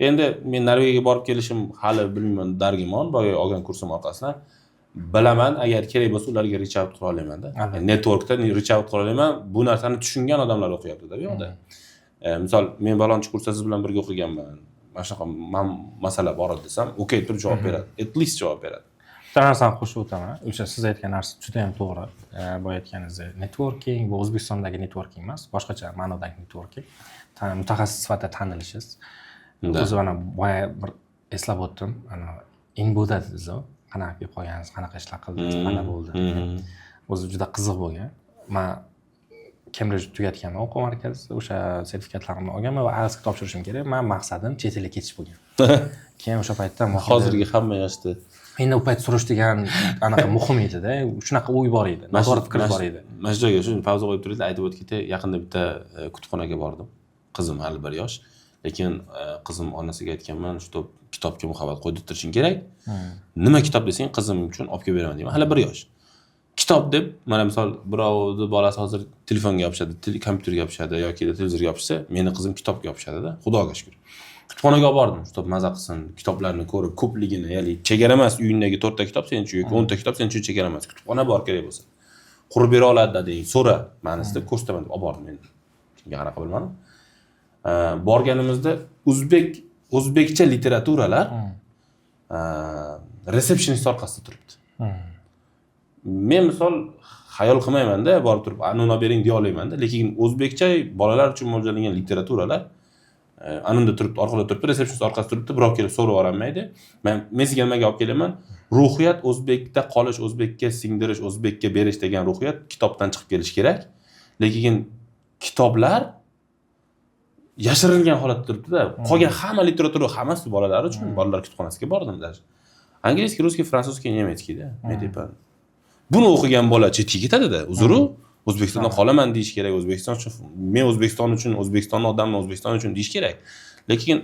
Endi men Norvegiyaga borib kelishim hali bilmayman, dargimon, boya olgan kursim orqasidan bilaman, agar kerak bo'lsa ularga reach out qila olaman-da. Networkda reach out qila olaman. Bu narsani tushungan odamlar o'qiyapti-da bu yoqda. Misol, men balonchi kursda siz bilan birga o'qiganman. Mana shunaqa masala bor desam, okey, turib javob beradi. At least javob beradi. Bitta narsani qo'shib o'taman. O'sha siz aytgan narsa juda ham to'g'ri. Bu aytganingizdek, networking bu O'zbekistondagi networking emas, boshqacha ma'nodagi networking. Mutaxassis sifatida tanilishingiz. O'zi mana boya bir eslab o'tdim. Ana Inboda dediz-ku, qanaqa kelib qolgansiz, qanaqa ishlar qildingiz, mana bo'ldi. o'zi juda qiziq bo'lgan. Men Cambridge tugatganman o'quv markazida o'sha sertifikatlarimni olganman va IELTSga topshirishim kerak. Men maqsadim chet elga ketish bo'lgan. Keyin o'sha paytda hozirgi hamma yoshda endi u payt surish degan anaqa muhim edi-da. Shunaqa o'y bor edi. Noto'g'ri fikr bor edi. Mana shu joyga shu pauza qo'yib turaylik, aytib o'tib ketay. Yaqinda bitta kutubxonaga bordim. Qizim hali 1 yosh. Lekin qizim onasiga aytganman, shu kitobga muhabbat qo'yib turishing kerak. Nima kitob desang, qizim uchun olib kelib beraman deyman. Hali 1 yosh. Kitob deb, mana misol birovni bolasi hozir telefonga yopishadi, kompyuterga yopishadi yoki televizorga yopishsa, meni qizim kitobga yopishadi-da. Xudoga shukr. Kutubxonaga olib bordim, kitob maza qilsin, kitoblarni ko'rib, ko'pligini, ya'ni chegara emas, uyingdagi 4 ta kitob sen uchun yoki 10 ta kitob sen uchun chegara emas. Kutubxona bor kerak bo'lsa. Qurib bera oladi deng, so'ra, ma'nisida ko'rsataman deb olib bordim men. Kimga qanaqa bilmadim. Borganimizda o'zbekcha literaturalar reseptionist orqasida turibdi. Men misol xayol qilmayman-da, borib turib, "Anuni olib bering" deya olmayman-da, lekin o'zbekcha bolalar uchun mo'ljallangan literaturalar anunda turibdi, orqada turibdi, reseptionist orqasida turibdi, birov kelib so'rab olmaydi. Men sizga nimaga olib kelaman? Ruhiyat o'zbekda qolish, o'zbekka singdirish, o'zbekka berish degan ruhiyat kitobdan chiqib kelish kerak. Lekin kitoblar yashirilgan holatda turibdi-da. Qolgan hamma literatura hammasi bolalar uchun, bolalar kutubxonasiga bordim даже. Angliyskiy, ruskiy, fransuzskiy, nemetskiy-da, medepan. Buni o'qigan bola chetga ketadi-da, uzru. O'zbekistondan qolaman deyish kerak, O'zbekiston uchun, men O'zbekiston uchun, O'zbekistonning odamiman, O'zbekiston uchun deyish kerak. Lekin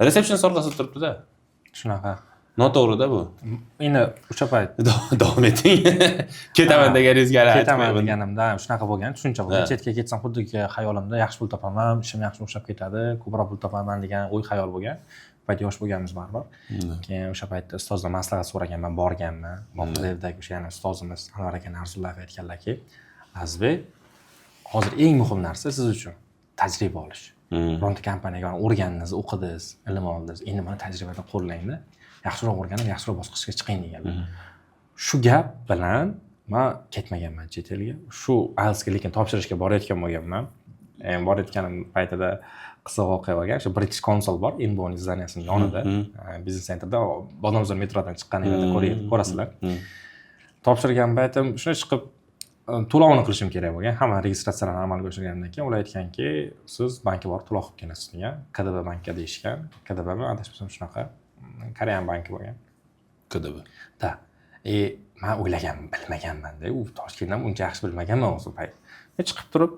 receptionist orqasida turibdi-da. Shunaqa. Noto'g'ri-da bu. Endi o'sha payt davom eting. Ketaman deganingizga ketaman deganimda shunaqa bo'lgan, tushuncha bo'lgan. Chetga ketsam xuddiki xayolimda yaxshi pul topaman, ishim yaxshi o'xshab ketadi, ko'proq pul topaman degan o'y xayol bo'lgan. Payt yosh bo'lganmiz baribir. Keyin o'sha paytda ustozdan maslahat so'raganman, borganman. Moqderdagi o'sha yana ustozimiz Anvar aka Narzullayev aytganlarki, Azbek, hozir eng muhim narsa siz uchun tajriba olish. Bironta kompaniyaga o'rgandingiz, o'qidingiz, ilm oldingiz, endi mana tajribadan qo'llayingda. Yaxshiroq o'rganib, yaxshiroq bosqichga chiqing deganlar. Shu gap bilan men ketmaganman chet elga. Shu IELTSga lekin topshirishga borayotgan bo'lganman. Borayotganim paytida qiziq voqea bo'lgan. Shu British Council bor, Inbon zdaniyasining yonida, biznes sentrda, Bozormozor metrodan chiqqaningizda ko'rasizlar. Topshirgan paytim shuna chiqib to'lovni qilishim kerak bo'lgan. Hamma registratsiyalarni amalga oshirgandan keyin ular aytganki, siz bankka borib to'lov qilib kelasiz degan. KDB bankka deyishgan. KDBmi adashmasam shunaqa. Korean banki bo'lgan. KDB. Da. Men o'ylaganman, bilmaganman-da. U Toshkentdan uncha yaxshi bilmaganman o'sha payt. Men chiqib turib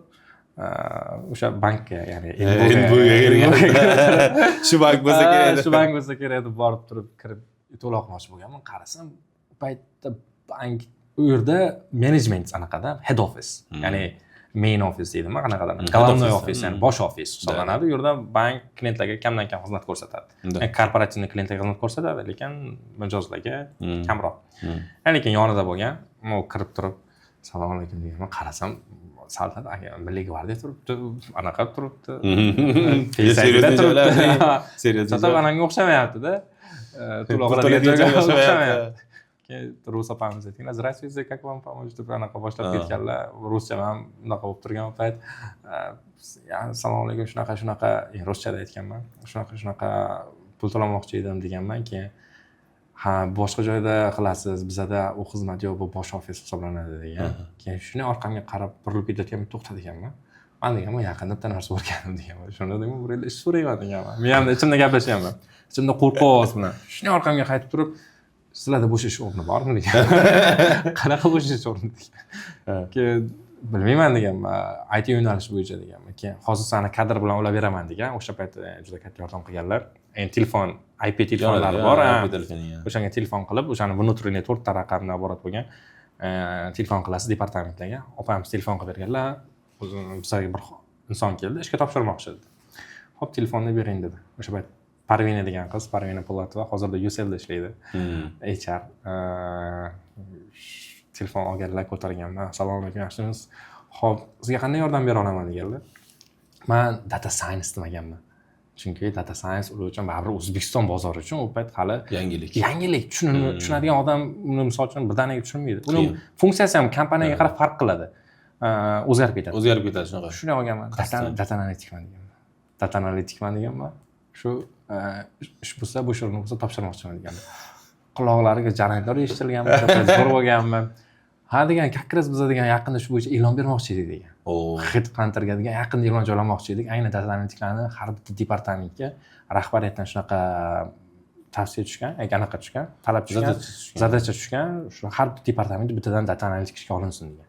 o'sha bankka, ya'ni Inboga kirgan. Shu bank bo'lsa kerak edi. Shu bank bo'lsa kerak deb borib turib kirib to'lov qilmoqchi bo'lganman. Qarasam, u paytda bank u yerda management anaqada, head office, ya'ni main office deydimi, qanaqadan? Головной office, ya'ni bosh office hisoblanadi. U yerda bank klientlarga kamdan kam xizmat ko'rsatadi. Ya'ni korporativ klientlarga xizmat ko'rsatadi, lekin mijozlarga kamroq. Lekin yonida bo'lgan, men kirib turib, "Assalomu alaykum" deganman, qarasam, saltat aka Milliy gvardiya turibdi, anaqa turibdi. Seriozda turibdi. Seriozda. Satabanga o'xshamayapti-da. To'log'iga o'xshamayapti. Rus opamiz aytgan, "Здравствуйте, как вам помочь?" deb anaqa boshlab ketganlar. Ruscha ham unaqa bo'lib turgan payt, "Assalomu alaykum, shunaqa", ruschada aytganman. Shunaqa pul to'lamoqchi edim deganman. Keyin, "Ha, boshqa joyda qilasiz, bizada u xizmat yo'q, bu bosh ofis hisoblanadi" degan. Keyin shuni orqamga qarab burilib ketayotganman, to'xta deganman. Men deganman, "Yaqinda bitta narsa o'rgandim" deganman. Shunda dedim, "Bir ish so'rayman" deganman. Men ham ichimda gaplashyapman. Ichimda qo'rqoq bilan. Shuni orqamga qaytib turib, "Sizlarda bo'shash o'rni bormi?" degan. "Qanaqa bo'shash o'rni?" degan. Keyin bilmayman deganman, IT yo'nalishi bo'yicha deganman. Keyin hozir seni kadr bilan ulab beraman degan. O'sha paytda juda katta yordam qilganlar. Telefon, IP telefonlari bor. O'shanga telefon qilib, o'shani внутренний 4 ta raqamdan iborat bo'lgan telefon qilasiz departamentlarga. Opamiz telefon qilib berganlar. Bizga bir inson keldi, ishga topshirmoqchi edi. "Xo'p, telefonni bering" dedi. O'sha payt Parvina degan qiz, Parvina Po'latova, hozirda UCLda ishlaydi. HR. Telefon olganlar, ko'targanman. "Assalomu alaykum, yaxshimisiz? Xo'p, sizga qanday yordam bera olaman" deganlar. Men data science demaganman. Chunki data science ular uchun baribir O'zbekiston bozori uchun u payt hali yangilik tushunadigan odam uni misol uchun birdaniga tushunmaydi. Uning funksiyasi ham kompaniyaga qarab farq qiladi. O'zgarib ketadi shunaqa. Shuni olganman. Data analitikman deganman. Data analitikman deganman. Shu ish bo'lsa, bu ishni bo'lsa topshirmoqchiman deganman. Quloqlariga jarangdor eshitilganman, zo'r bo'lganman. Ha degan, как раз biz degan yaqinda shu bo'yicha e'lon bermoqchi edik degan. Headhunterga degan yaqinda e'lon joylamoqchi edik. Ayni data analitiklarni har bitta departamentga rahbariyatdan shunaqa tavsiya tushgan, anaqa tushgan, talab tushgan, zadacha tushgan, shu har bitta departament bittadan data analitik ishga olinsin degan.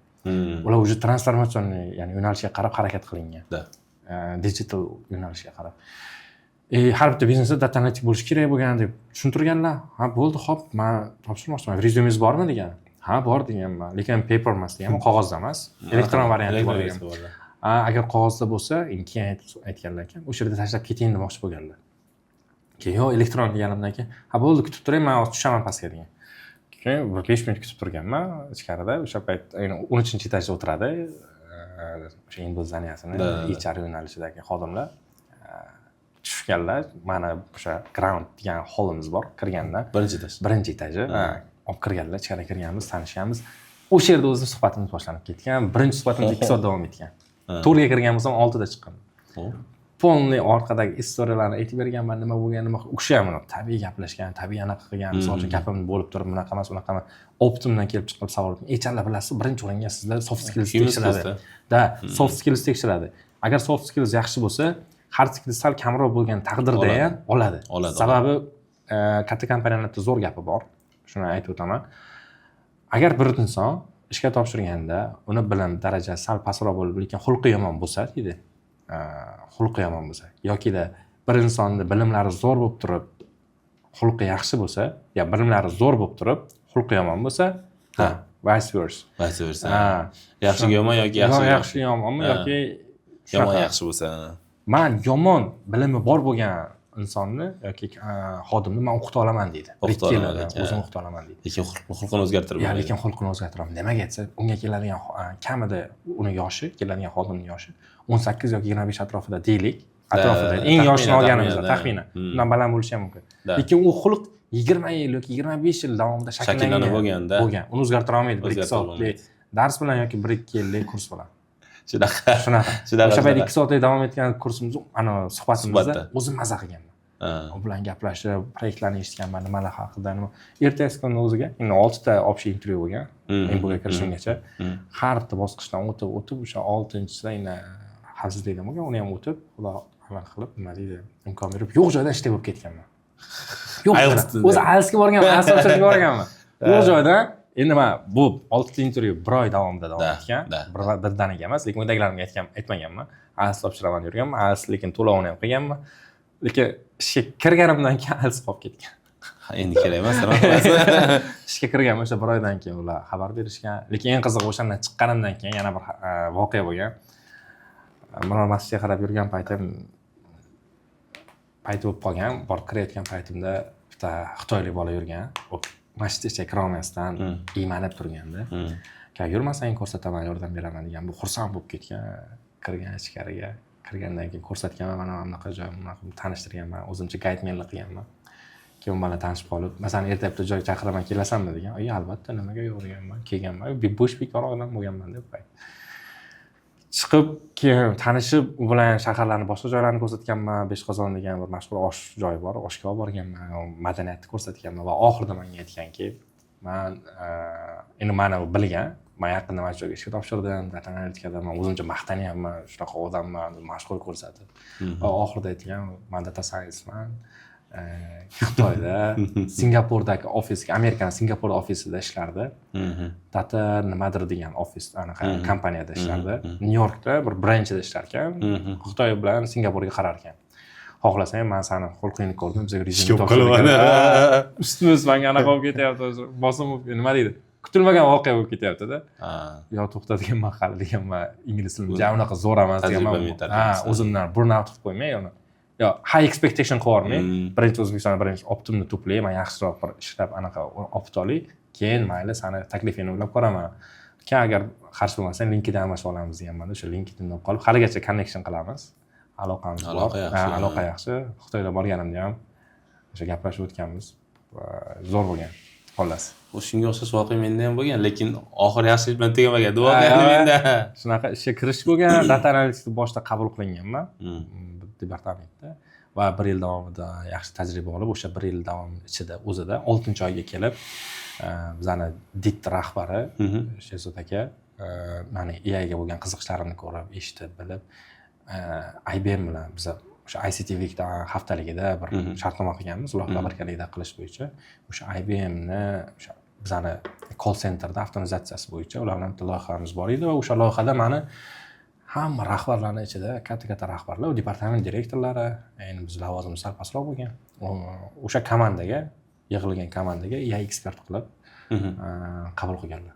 Ular уже transformatsionniy, ya'ni yo'nalishga qarab harakat qilingan. Digital yo'nalishga qarab. Har bitta biznesda data analitik bo'lishi kerak bo'lgan deb tushuntirganlar. Ha, bo'ldi, xo'p, men topshirmoqchiman. Rezyumengiz bormi degan. Ha, bor deganman. Lekin paper emas degan, qog'ozda emas, elektron varianti bor degan. Agar qog'ozda bo'lsa, keyin aytganlar ekan, o'sha yerda tashlab keting demoqchi bo'lganlar. Keyin yo'q, elektron deganimdan keyin, ha bo'ldi, kutib turing, men tushaman pastga degan. Keyin 5 minut kutib turganman ichkarida, o'sha payt 13-etajda o'tiradi. O'sha indozaniyasini HR yo'nalishidagi xodimlar tushganlar. Mana o'sha ground degan holimiz bor, kirganda. Birinchi etaji. Olib kirganlar, ichkariga kirganmiz, tanishganmiz. O'sha yerda o'zimiz suhbatimiz boshlanib ketgan. Birinchi suhbatimiz 2 soat davom etgan. To'rga kirgan bo'lsam 6 da chiqqan. Polni orqadagi istoriyalarni aytib berganman, nima bo'lgan, nima o'sha ham tabiiy gaplashgan, tabiiy anaqa qilgan, misol uchun gapimni bo'lib turib, bunaqa emas, unaqa emas. Optimdan kelib chiqib savol qildim. HRlar bilasiz, birinchi o'ringa sizlar soft skills tekshiradi. Soft skills tekshiradi. Agar soft skills yaxshi bo'lsa, hard skills sal kamroq bo'lgan taqdirda ham oladi. Sababi katta kompaniyalarda zo'r gapi bor. Shuni aytib o'taman. Agar bir inson ishga topshirganda uni bilim darajasi sal pastroq bo'lib, lekin xulqi yomon bo'lsa, deydi. Xulqi yomon bo'lsa yoki-da bir insonni bilimlari zo'r bo'lib turib, xulqi yaxshi bo'lsa, yo bilimlari zo'r bo'lib turib, xulqi yomon bo'lsa, vice versa. Yaxshi yomon yoki yaxshi yomonmi yoki yomon yaxshi bo'lsa. Men yomon bilimi bor bo'lgan insonni yoki xodimni men o'qita olaman deydi. O'zim o'qita olaman deydi. Lekin xulqini o'zgartirib bo'lmaydi. Lekin xulqini o'zgartiraman. Nimaga aytsa, unga keladigan kamida uni yoshi, keladigan xodimning yoshi 18 yoki 25 atrofida deylik. Atrofida. Eng yoshini olganimizda taxminan. Undan baland bo'lishi ham mumkin. Lekin u xulq 20 yil yoki 25 yil davomida shakllanib bo'lgan. Uni o'zgartira olmaydi 1-2 soatlik dars bilan yoki 1-2 yillik kurs bilan. Shunaqa. O'sha payt 2 soatlik davom etgan kursimiz, ana suhbatimizda o'zim maza qilganman. U bilan gaplashib, proyektlarni eshitganman, nimalar haqida, nima. Ertasi kuni o'ziga, endi 6 ta общий intervyu bo'lgan, MBAga kirishimgacha. Har bitta bosqichdan o'tib, o'sha 6-chisida endi xavfsizlikdan bo'lgan, uni ham o'tib, xudo xabar qilib, nima deydi, imkon berib, yo'q joyda ishda bo'lib ketganman. Yo'q, o'zi IELTSga borganman, IELTS borganman. Yo'q joyda. Endi men bu 6 ta intervyu 1 oy davomida davom etgan. Birdaniga emas, lekin uydagilarimga aytmaganman. IELTS topshiraman yurganman, IELTS lekin to'lovini ham qilganman. Lekin ishga kirganimdan keyin IELTS qolib ketgan. Endi kerak emas, ishga kirganman, o'sha 1 oydan keyin ular xabar berishgan. Lekin eng qizig'i o'shandan chiqqanimdan keyin yana bir voqea bo'lgan. Biror masjidga qarab yurgan paytim bo'lib qolgan. Borib kirayotgan paytimda bitta xitoylik bola yurgan. Masjidga ichga kira olmasdan iymanib turganda, "Ka yurmasang ko'rsataman, yordam beraman" degan. Bu xursand bo'lib ketgan, kirgan ichkariga. Kirgandan keyin ko'rsatganman, mana bunaqa joy, bunaqa tanishtirganman, o'zimcha gaydmenlik qilganman. Keyin bilan tanishib qolib, masalan, erta bitta joyga chaqiraman, kelasanmi degan. Albatta, nimaga yo'q deganman. Kelganman, bo'sh bekor odam bo'lganman deb payt. Chiqib, keyin tanishib, u bilan shaharlarning boshqa joylarini ko'rsatganman. Beshqozon degan bir mashhur osh joyi bor, oshga olib borganman, madaniyatni ko'rsatganman va oxirida menga aytganki, "Men endi meni bilgan, men yaqinda mana shu joyga ishga topshirdim, data analitikada men o'zimcha maqtanyapman, shunaqa odamman" deb mashhur ko'rsatib. Va oxirida aytgan, "Men data scienceman. Xitoyda, Singapurdagi ofisga, Amerikaning Singapur ofisida ishlardi. Data nimadir degan ofis, anaqa kompaniyada ishlardi. Nyu-Yorkda bir branchida ishlar ekan. Xitoy bilan Singapurga qarar ekan. Xohlasang, men seni xulqingni ko'rdim, bizga rezyume topshirdim. Ustimiz menga anaqa bo'lib ketyapti, bosim nima deydi? Kutilmagan voqea bo'lib ketyapti-da. Yo, to'xta deganman, hali deganman, ingliz tilim ja unaqa zo'r emas deganman. O'zimdan burn out qilib qo'ymay, yo, high expectation qo'yarmay, birinchi O'zbekistonda birinchi optimni to'play, men yaxshiroq bir ishlab anaqa opit olay, keyin mayli seni taklifingni o'ylab ko'raman. Keyin agar qarshi bo'lmasang, LinkedIn almashib olamiz deganman. O'sha LinkedIndan qolib, haligacha connection qilamiz. Aloqamiz bor. Aloqa yaxshi. Xitoyda borganimda ham o'sha gaplashib o'tganmiz. Zo'r bo'lgan. Xullas. Shunga o'xshash voqea menda ham bo'lgan, lekin oxiri yaxshilik bilan tugamagan. Voqea menda. Shunaqa ishga kirish bo'lgan, data analytikni boshida qabul qilinganman departamentda. va 1 yil davomida yaxshi tajriba olib, o'sha 1 yil davom ichida o'zida 6-oyga kelib, bizani DIT rahbari Shehzod aka mani EAga bo'lgan qiziqishlarimni ko'rib, eshitib, bilib, IBM bilan biz o'sha ICT Week'da haftaligida bir shartnoma qilganmiz, loyiha birgalikda qilish bo'yicha. O'sha IBMni o'sha bizani call centerda avtomatizatsiyasi bo'yicha ular bilan loyihamiz bor edi va o'sha loyihada mani hamma rahbarlarni ichida katta rahbarlar, departament direktorlari, endi biz lavozimimiz sal pastroq bo'lgan. O'sha komandaga, yig'ilgan komandaga EA ekspert qilib qabul qilganlar.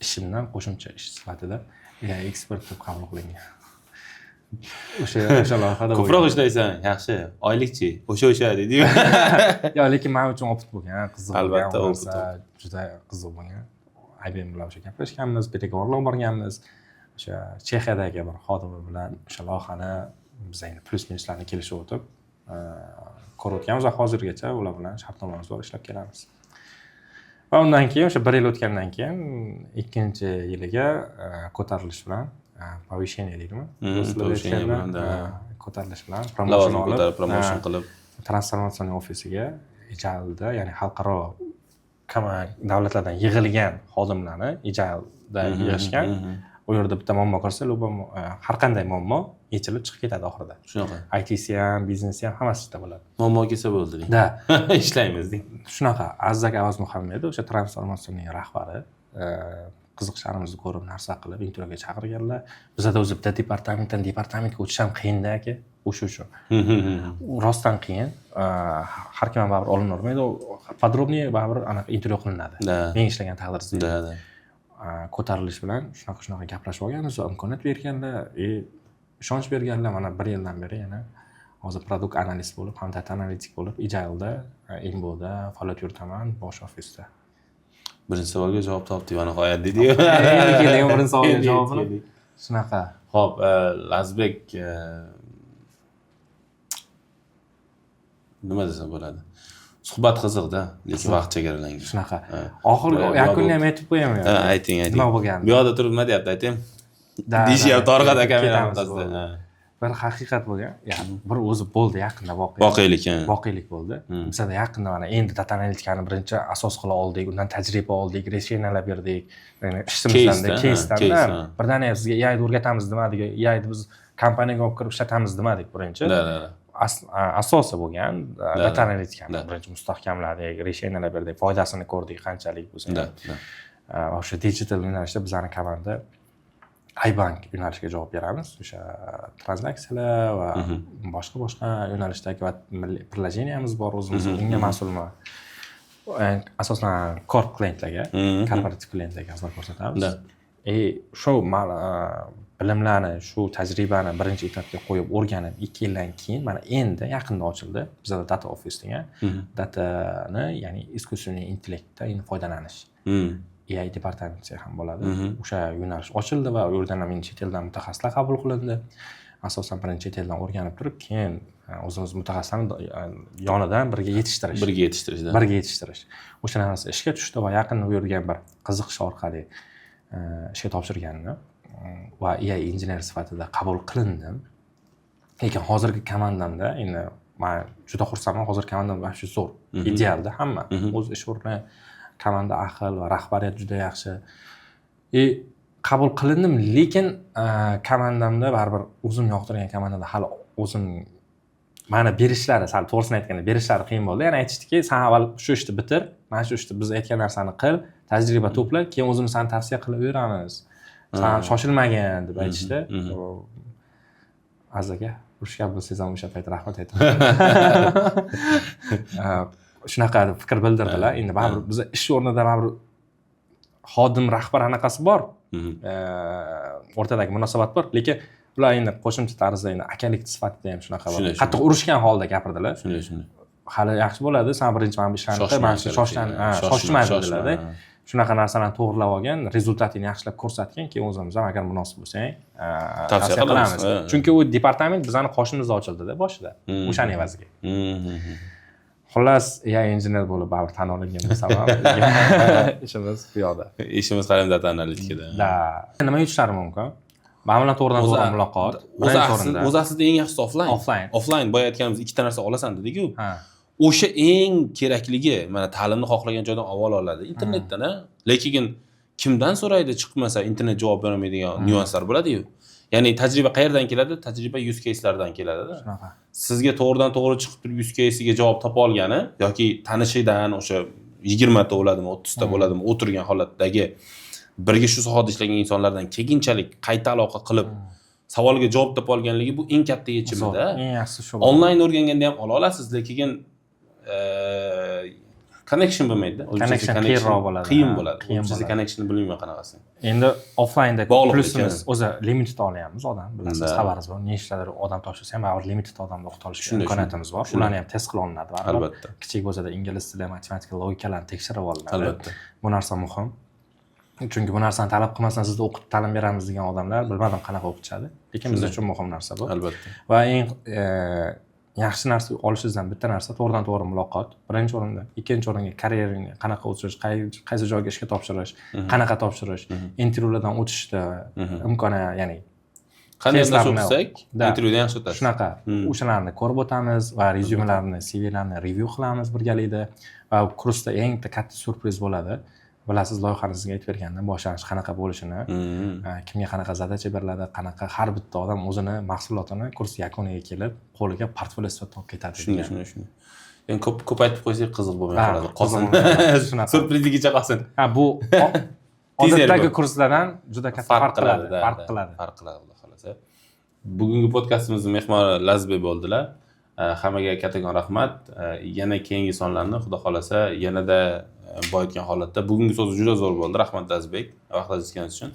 Ishimdan qo'shimcha ish sifatida EA ekspert deb qabul qilingan. O'sha loyihada ko'proq ishlaysan, yaxshi. Oylikchi, o'sha deydi-ku. Yo, lekin men uchun opit bo'lgan, qiziq bo'lgan. Albatta, opit. Juda qiziq bo'lgan. IBM bilan o'sha gaplashganmiz, переговорlar borganmiz. O'sha Chexiyadagi bir xodimi bilan o'sha loyihani biz endi plus-minuslarni kelishib o'tib, ko'rayotganmiz va hozirgacha ular bilan shartnomamiz bor, ishlab kelamiz. Va undan keyin o'sha 1 yil o'tgandan keyin 2-yiliga ko'tarilish bilan повышение deydimi? Ko'tarilish bilan promotion qilib transformatsiya ofisiga Ijalda, ya'ni xalqaro davlatlardan yig'ilgan xodimlarni Ijalda yig'ishgan. U yerda bitta muammo ko'rsa, har qanday muammo yechilib chiqib ketadi oxirida. Shunaqa. IT'si ham, biznesi ham hammasida bo'ladi. Muammo kelsa bo'ldi deng. Da, ishlaymiz deng. Shunaqa. Azzak Avaz Muhammedov o'sha transformatsiyaning rahbari qiziqishlarimizni ko'rib, narsa qilib, intervyuga chaqirganlar. Bizda o'zi bitta departamentga o'tish ham qiyin-da aka. O'sha uchun. Rostdan qiyin. Har kim ham baribir olinavermaydi. Podrobniy baribir anaqa intervyu qilinadi. Men ishlagan taqdirda. Da. Ko'tarilish bilan shunaqa gaplashib olganmiz va imkoniyat berganlar, ishonch berganlar. Mana 1 yildan beri yana hozir produkt analist bo'lib, ham data analitik bo'lib, Ijalda, Inboda faoliyat yuritaman, bosh ofisda. Birinchi savolga javob topdik va nihoyat dedi-yu. Keling, birinchi savolga javobini. Shunaqa. Xo'p, Lazbek nima desam bo'ladi? Suhbat qiziqda, lekin vaqt chegaralangan. Shunaqa. Oxirgi yakunni ham aytib qo'yaman. Ayting. Nima bo'lgandi? Bu yoqda turib nima deyapti, ayting. Deyishyapti orqada kamera orqasida. Bir haqiqat bo'lgan. Ya'ni bir o'zi bo'ldi yaqinda voqelik bo'ldi. Bizda yaqinda mana endi data analitikani birinchi asos qila oldik, undan tajriba oldik, reshenalar berdik. Ya'ni ishimizdan, keysdan birdaniga sizga EA'ni o'rgatamiz demadik, EA'ni biz kompaniyaga olib kirib ishlatamiz demadik birinchi. Asosi bo'lgan data analitikani birinchi mustahkamladik, reshenalar berdik, foydasini ko'rdik, qanchalik bo'lsa. O'sha digital yo'nalishda bizning komanda iBank yo'nalishiga javob beramiz. O'sha tranzaksiyalar va boshqa yo'nalishdagi va приложениямiz bor o'zimiz. Unga mas'ulman. Asosan corp klientlarga, korporativ klientlarga xizmat ko'rsatamiz. Shu bilimlarni, shu tajribani birinchi etapga qo'yib o'rganib, 2 yildan keyin mana endi yaqinda ochildi. Bizda data office degan datani, ya'ni искусственный intellektdan foydalanish. AI departamenti ham bo'ladi. O'sha yo'nalish ochildi va u yerdan ham chet eldan mutaxassislar qabul qilindi. Asosan birinchi chet eldan o'rganib turib, keyin o'zimiz mutaxassislarni yonidan birga yetishtirish. O'sha narsa ishga tushdi va yaqinda u yerga bir qiziqish orqali ishga topshirgandim va AI injener sifatida qabul qilindim. Lekin hozirgi komandamda endi men juda xursandman. Hozir komandam vaqti zo'r, idealda hamma o'z ish o'rni, komanda ahil va rahbariyat juda yaxshi. Qabul qilindim, lekin komandamda baribir o'zim yoqtirgan komandada hali o'zim mana berishlari, sal to'g'risini aytganda berishlari qiyin bo'ldi. Ya'ni aytishdiki, "Sen avval shu ishni bitir, mana shu ishni biz aytgan narsani qil, tajriba to'pla, keyin o'zimiz seni tavsiya qilib beramiz. Sen shoshilmagin" deb aytishdi. Azaga urushgan bo'lsangiz ham o'sha payt rahmat aytaman. Shunaqa fikr bildirdilar. Endi baribir biz ish o'rnida baribir xodim rahbar anaqasi bor. O'rtadagi munosabat bor, lekin ular endi qo'shimcha tarzda endi akalik sifatida ham shunaqa bo'ldi. Qattiq urushgan holda gapirdilar. Shunday. Hali yaxshi bo'ladi, sen birinchi mana bu ishlarni qil, mana shu shoshma dedilar-da. Shunaqa narsalarni to'g'rilab olgan, rezultatini yaxshilab ko'rsatgan, keyin o'zimiz ham agar munosib bo'lsang, tavsiya qilamiz. Chunki u departament bizning qoshimizda ochildi-da boshida. O'shaning evaziga. Xullas, AI injener bo'lib baribir tan olingan bo'lsam ham ishimiz bu yoqda. Ishimiz qalam data analitikada. Nima yutishlari mumkin? Mana bilan to'g'ridan-to'g'ri muloqot. Birinchi o'rinda. O'zi aslida eng yaxshisi offline. Offline boya aytganimiz ikkita narsa olasan dedik-ku. Ha. O'sha eng kerakligi, mana ta'limni xohlagan joydan avval oladi, internetdan, lekin kimdan so'raydi chiqmasa internet javob bermaydigan nyuanslar bo'ladi-yu. Ya'ni tajriba qayerdan keladi? Tajriba use case'lardan keladi-da. Shunaqa. Sizga to'g'ridan-to'g'ri chiqib turib use case'iga javob topa olgani yoki tanishidan o'sha 20 ta bo'ladimi, 30 ta bo'ladimi, o'tirgan holatdagi birga shu sohada ishlagan insonlardan keyinchalik qayta aloqa qilib savolga javob topa olganligi bu eng katta yechimida. Eng yaxshisi shu. Onlayn o'rganganda ham ola olasiz, lekin connection bo'lmaydi. Connection qiyinroq bo'ladi. Qiyin bo'ladi. O'zingizga connection bilmayman qanaqasi. Endi offlaynda Bog'liq plusimiz ekan. o'zi limitda olyapmiz odam. Bilasiz, xabaringiz bor. Nechtadir odam topshirsa ham baribir limitda odamni o'qita olishga imkoniyatimiz bor. Ularni ham test qilib olinadi baribir. Albatta. Kichik bo'lsa-da ingliz tili, matematika, logikalarni tekshirib olinadi. Albatta. Bu narsa muhim. Chunki bu narsani talab qilmasdan sizga o'qitib ta'lim beramiz degan odamlar bilmadim qanaqa o'qitishadi. Lekin biz uchun muhim narsa bu. Albatta. Va eng yaxshi narsa olishingizdan bitta narsa to'g'ridan-to'g'ri muloqot. Birinchi o'rinda, ikkinchi o'ringa karyerangizni qanaqa o'tirish, qaysi joyga ishga topshirish, qanaqa topshirish, intervyulardan o'tishda imkoni, ya'ni Qanday o'tsak, intervyuda yaxshi o'tasiz. shunaqa o'shalarni ko'rib o'tamiz va rezyumelarni, CVlarni review qilamiz birgalikda va kursda eng katta surpriz bo'ladi. Bilasiz, loyihangizni aytib bergandan boshlanish qanaqa bo'lishini, kimga qanaqa zadacha beriladi, qanaqa har bitta odam o'zini mahsulotini kurs yakuniga kelib qo'liga portfolio sifatida olib ketadi. Shuni. Endi ko'p aytib qo'ysak qiziq bo'lmay qoladi. Qolsin. Shunaqa. Surprizigacha qolsin. Ha, bu odatdagi kurslardan juda katta farq qiladi. Farq qiladi, xudo xolasa. Bugungi podkastimizning mehmoni Lazbek bo'ldilar. Hammaga kattakon rahmat. Yana keyingi sonlarni xudo xolasa yanada boyitgan holatda. Bugungi so'z juda zo'r bo'ldi. Rahmat Lazbek, vaqtingizni aytganingiz uchun.